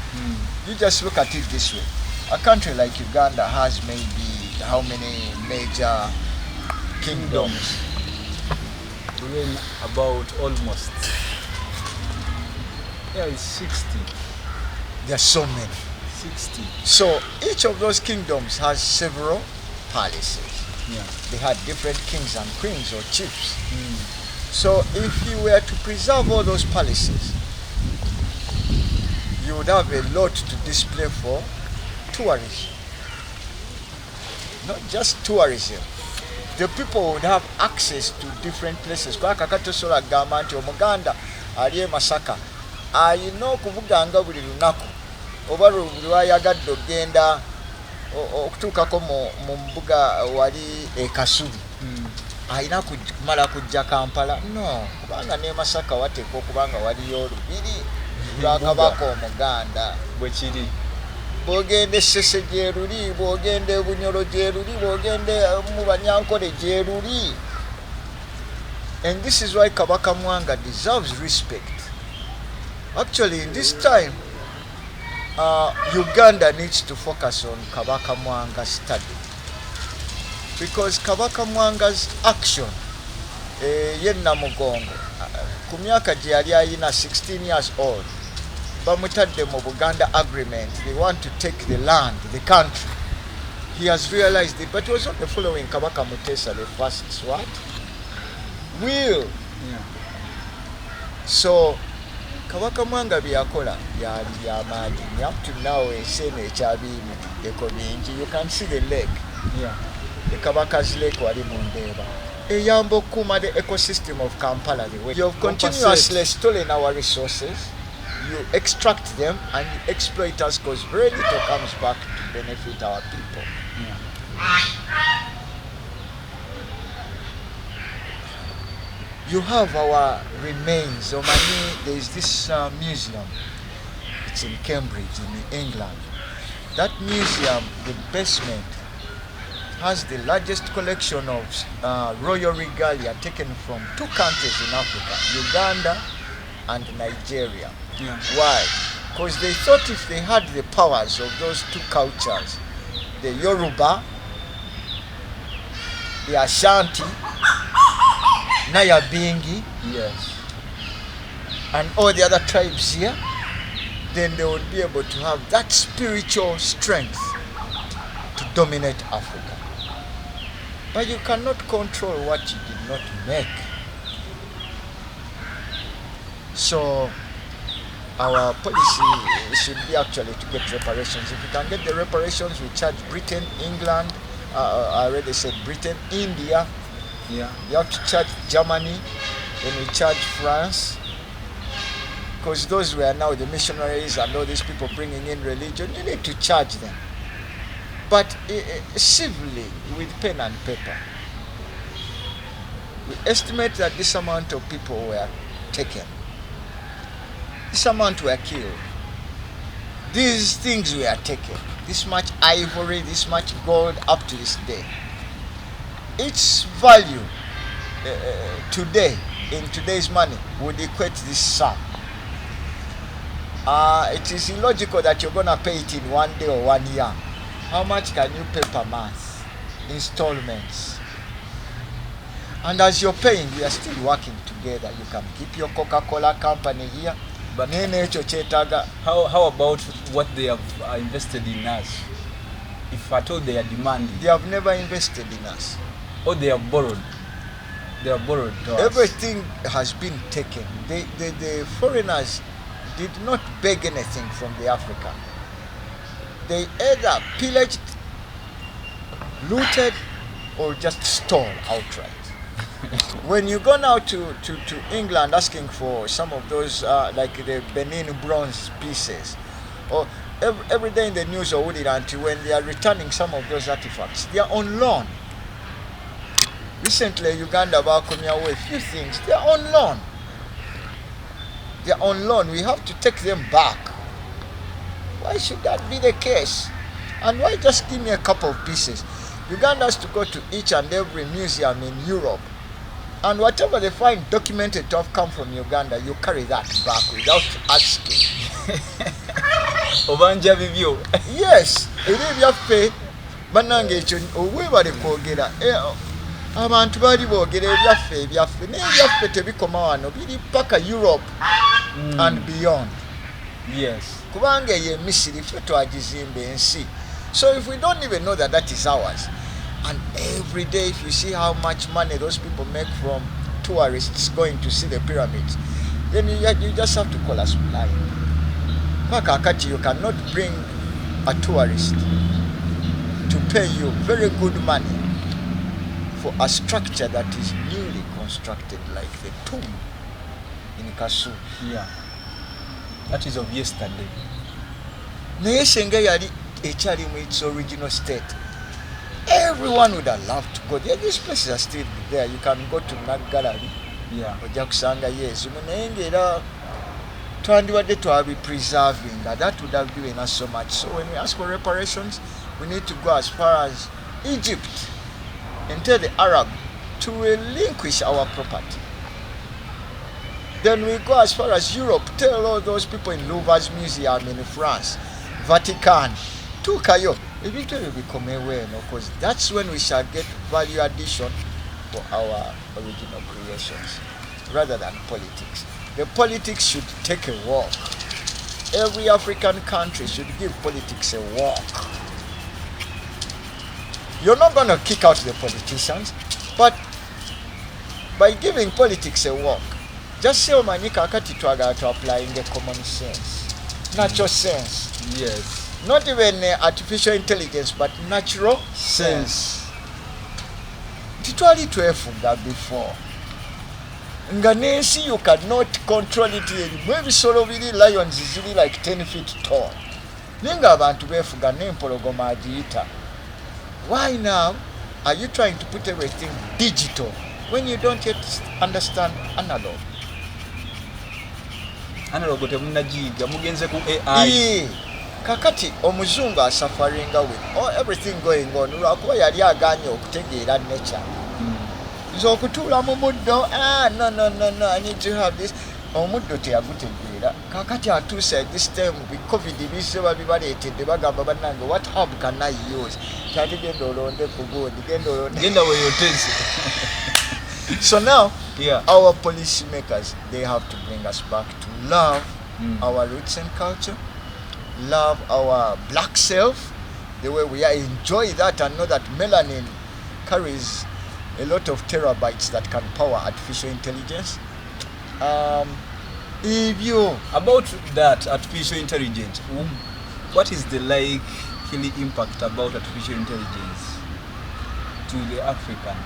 You just look at it this way. A country like Uganda has maybe how many major kingdoms? About almost. Yeah, it's 60. There are so many. 60. So each of those kingdoms has several palaces. They had different kings and queens or chiefs. So if you were to preserve all those palaces, you would have a lot to display for tourism. Not just tourism. The people would have access to different places. Kwa kakatosola gamba nti Omuganda ali e Masaka alina okuvuganga buli lunaku oba lwayagadde ogenda okutuukako mu mbuga wali e Kasubi. Alina kumala kujja Kampala? No, kubanga ne Masaka wateekwa okubanga waliyo olubiri lwa Kabaka Omuganda bwe kiri. Bwogende Ssese gyeruli, bwogende Bunyoro gyeruli, bwogende mu Banyankole gyeruli. And this is why Kabaka Mwanga deserves respect. Actually, in this time, Uganda needs to focus on Kabaka Mwanga's study. Because Kabaka Mwanga's action, yenna mugongo, ku myaka gye yali ayina 16 years old, bamutadde mu Buganda agreement, they want to take the land, the country. He has realized it, but it was not the following Kabaka Mutesa, the first what? Will. So, Kabaka Mwanga byakola byali byamaanyi. Up to now, esene ekyabiyimuddeko bingi. You can see the lake. The Kabaka's lake wali mu Ndeeba. Eyamba okukuuma the ecosystem of Kampala. You have continuously stolen our resources. You extract them and you exploit us because very little comes back to benefit our people. You have our remains. Omani, there is this museum. It's in Cambridge, in England. That museum, the basement, has the largest collection of royal regalia taken from two countries in Africa, Uganda and Nigeria. Why? Because they thought if they had the powers of those two cultures, the Yoruba, the Ashanti, Naya Bingi, and all the other tribes here, then they would be able to have that spiritual strength to dominate Africa. But you cannot control what you did not make. So our policy should be actually to get reparations. If we can get the reparations, we charge Britain, England, I already said Britain, India. Yeah. You have to charge Germany, then we charge France, because those were now the missionaries and all these people bringing in religion. You need to charge them. But civilly, with pen and paper, we estimate that this amount of people were taken. This amount were killed. These things were taken. This much ivory, this much gold, up to this day. Its value today, in today's money, would equate this sum. It is illogical that you're going to pay it in 1 day or 1 year. How much can you pay per month? Installments. And as you're paying, we are still working together. You can keep your Coca-Cola company here. But how about what they have invested in us? If at all they are demanding. They have never invested in us. Or they have borrowed. They have borrowed to us. Everything has been taken. The foreigners did not beg anything from the African. They either pillaged, looted, or just stole outright. When you go now to England asking for some of those like the Benin bronze pieces, or every day in the news or until when they are returning some of those artifacts, they are on loan. Recently Uganda about coming away a few things, they are on loan. They are on loan. We have to take them back. Why should that be the case? And why just give me a couple of pieces? Uganda has to go to each and every museum in Europe, and whatever they find documented to have come from Uganda, you carry that back without asking. Obanja bibyo. Yes, eri byaffe bannange ekyo obwebale kwogera abantu bali boogera ebyaffe n'ebyaffe tebikoma wano biri paka Europe and beyond. Yes. Kubanga ye Misiri ffe twagizimba ensi. So if we don't even know that that is ours, and every day if you see how much money those people make from tourists going to see the pyramids, then you just have to call us blind. Kakakati, you cannot bring a tourist to pay you very good money for a structure that is newly constructed, like the tomb in Kasu. Yeah. That is of yesterday. Naye senga yali ekyali mu its original state, everyone would have loved to go there. These places are still there. You can go to Nag Gallery. Yeah. Ojja kusanga yes. Naye ng'era twandibadde twabi preserving. That would have given us so much. So when we ask for reparations, we need to go as far as Egypt and tell the Arab to relinquish our property. Then we go as far as Europe, tell all those people in Louvre's museum in France, Vatican, tukayo ebintu ebyo bikomewo, because that's when we shall get value addition for our original creations rather than politics. The politics should take a walk. Every African country should give politics a walk. You're not going to kick out the politicians, but by giving politics a walk, just say omanyi kakati twagala to applying the common sense, natural sense. Yes. Not even artificial intelligence, but natural sense. Titwali twefuga before. Nga nensi you cannot control it. Mwe bisolo biri lions ziri like 10 feet tall. Ninga abantu befuga n'empologoma agiyita. Why now are you trying to put everything digital when you don't yet understand analog? Analog temunagiyiga mugenze ku AI. Kakati omuzungu asafaringa with everything going on lwakuba yali aganye okutegeera nature. Nze okutuula mu muddo, no, I need to have this. Omuddo teyagutegeera. Kakati atuuse at this time with COVID bisoba bibaleetedde bagamba bannange, what herb can I use? Kyali genda olonde ku board, Genda weyoteze. So now, yeah, our policymakers, they have to bring us back to love our roots and culture, love our black self, the way we are, enjoy that and know that melanin carries a lot of terabytes that can power artificial intelligence. About that artificial intelligence, what is the likely impact about artificial intelligence to the African?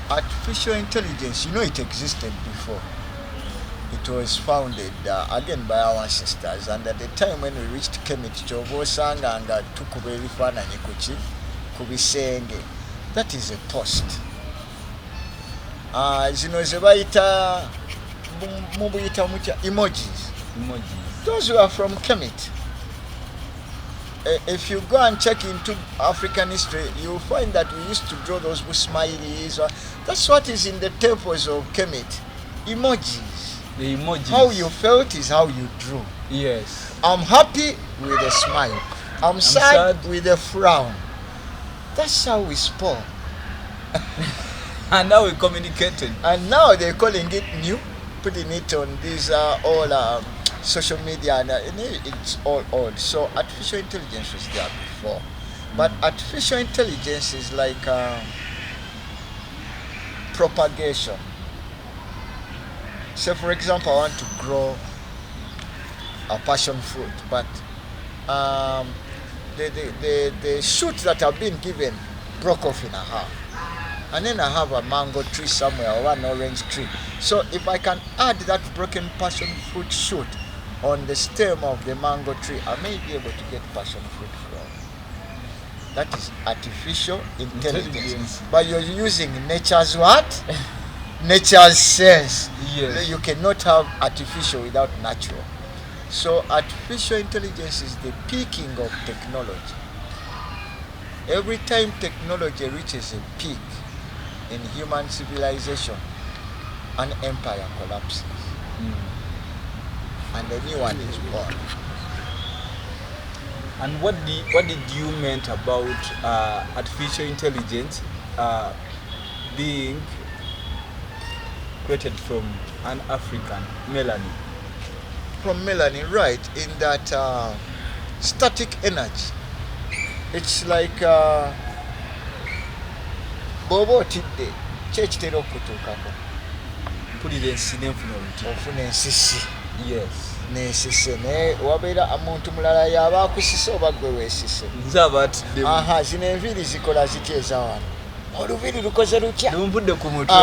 Artificial intelligence, it existed before. It was founded again by our ancestors, and at the time when we reached Kemet, Chobosanga and Tukuberifana Nikuchi, Kubisenge, that is a post. Zebaita Mubita Mucha emojis. Those who are from Kemet. If you go and check into African history, you'll find that we used to draw those smileys. That's what is in the temples of Kemet. Emojis. The emojis. How you felt is how you drew. Yes. I'm happy with a smile. I'm sad with a frown. That's how we spoke. And now we communicated. And now they're calling it new, putting it on these all social media, and it's all old. So artificial intelligence was there before. But artificial intelligence is like propagation. So for example, I want to grow a passion fruit, but the shoot that I've been given broke off in a half. And then I have a mango tree somewhere or an orange tree. So if I can add that broken passion fruit shoot on the stem of the mango tree, I may be able to get passion fruit from. That is artificial intelligence. But you're using nature's what? Nature's sense. Yes. You cannot have artificial without natural. So artificial intelligence is the peaking of technology. Every time technology reaches a peak in human civilization, an empire collapses. And a new one is born. And what did you meant about artificial intelligence being created from an African melanin? From melanin, right, in that static energy. It's like Bobo Tidde, Church Tero Kutukako. Put it in cinema. Ofune ensisi. Yes. N'ensise naye wabeera omuntu mulala yaba akusise oba gwe weesise. Nze zino enviiri zikola zitya eza wano. Oluviri lukoze lutya? Lumpudde ku mutwe.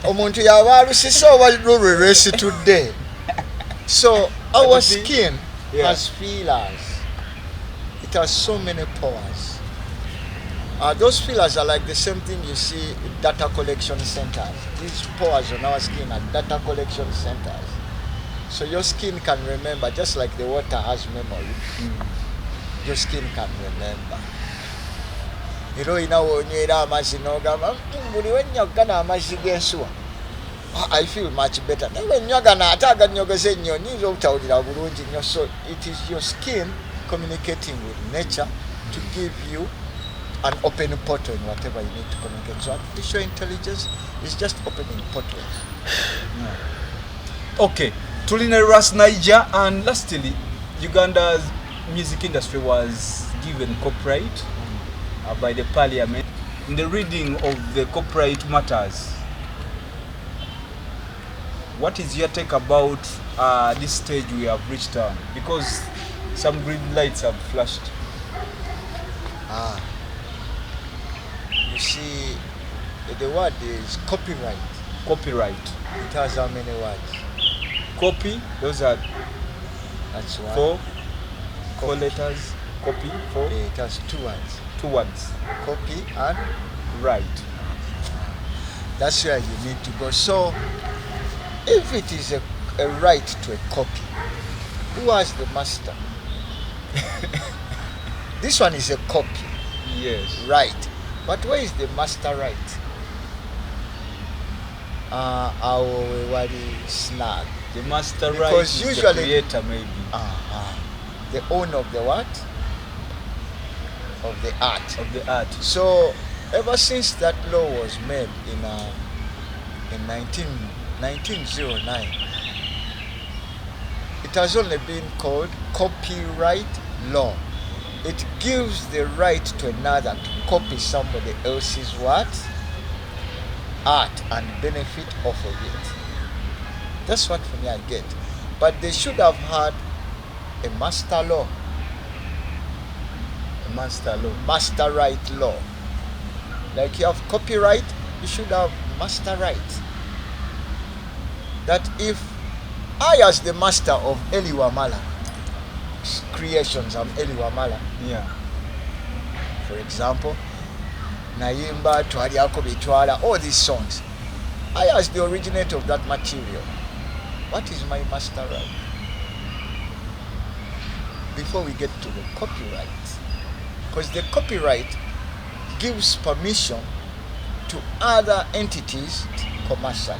Omuntu yaba alusise oba lwe lwesitudde. So our skin has feelers. It has so many pores. Those feelers are like the same thing you see in data collection centers. These pores on our skin are data collection centers. So your skin can remember, just like the water has memory. Your skin can remember. I feel much better. So it is your skin communicating with nature to give you an open portal in whatever you need to communicate. So artificial intelligence is just opening portals. Okay, Tulina Ras Niger, and lastly, Uganda's music industry was given copyright by the parliament. In the reading of the copyright matters, what is your take about this stage we have reached on? Because some green lights have flashed. You see, the word is copyright. Copyright. It has how many words? Copy, those are That's one. Four letters. Copy, four. It has two words. Two words. Copy and right. That's where you need to go. So, if it is a right to a copy, who has the master? This one is a copy. Yes. Right. But where is the master right? Our snag. The master Because right is usually, the creator, maybe. The owner of the what? Of the art. Of the art. So ever since that law was made in 1909, it has only been called copyright law. It gives the right to another to copy somebody else's what? Art and benefit off of it. That's what for me I get. But they should have had a master law. A master law. Master right law. Like you have copyright, you should have master right. That if I, as the master of Eli Wamala, creations of Eli Wamala, Yeah. for example, Nayimba, Twaliako Bitwala, all these songs, I, as the originator of that material, what is my master right? Before we get to the copyright, because the copyright gives permission to other entities commercially.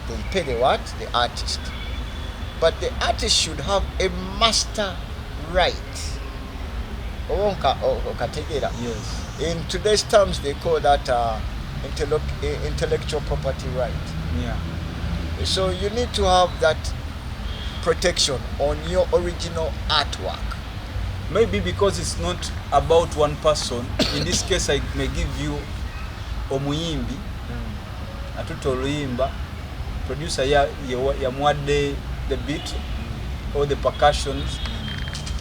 They pay the what? The artist. But the artist should have a master right. Yes. In today's terms, they call that intellectual property right. Yeah. So you need to have that protection on your original artwork. Maybe because it's not about one person. In this case, I may give you omuyimbi atuto oluyimba, producer yamwadde the beat or the percussions,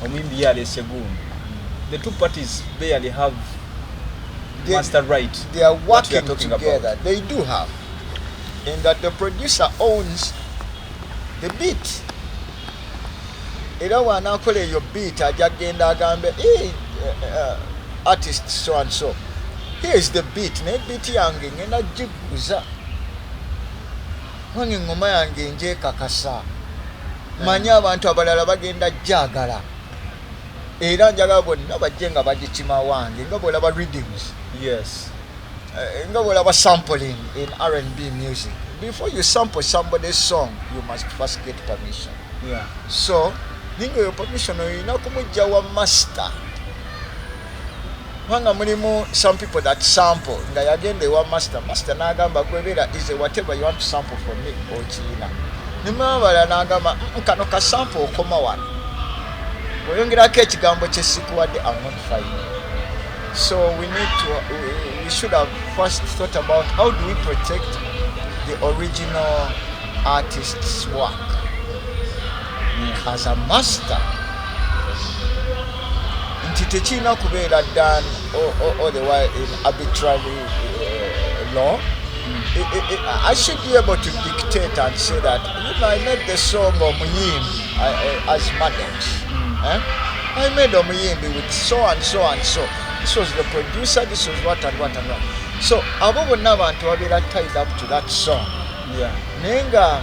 omuyimbi yale segundo. The two parties barely have master right. They are What we are working talking together. about. They do have. In that the producer owns the beat. Era wanakola eyo beat ajja genda agambe artist so and so, here is the beat, naye beat yange ngenda giguza wange engoma yange njekakasa, manyi abantu abalala bagenda jagala, era njagala bonna bajje nga bagikima wange nga bwolaba rhythms. Yes. Nga bwolaba sampling in R&B music. Before you sample somebody's song, you must first get permission. Yeah. So ninga yo permission oyina kumujja wa master. Wanga mulimu some people that sample nga yagende wa master n'agamba gwebera is whatever you want to sample from me okina. Nimabala n'agamba kano ka sample okoma wano. Oyongerako ekigambo kye sikuwadde I'm not fine. So we should have first thought about how do we protect the original artist's work. As a master, nti tekirina kubeera done all the while in arbitrary law. I should be able to dictate and say that, I made the song Omuyimbi as madams. I made Omuyimbi with so and so and so. This was the producer, this was what and what and what. So abo bonna abantu babeera tied up to that song. Yeah. Nenga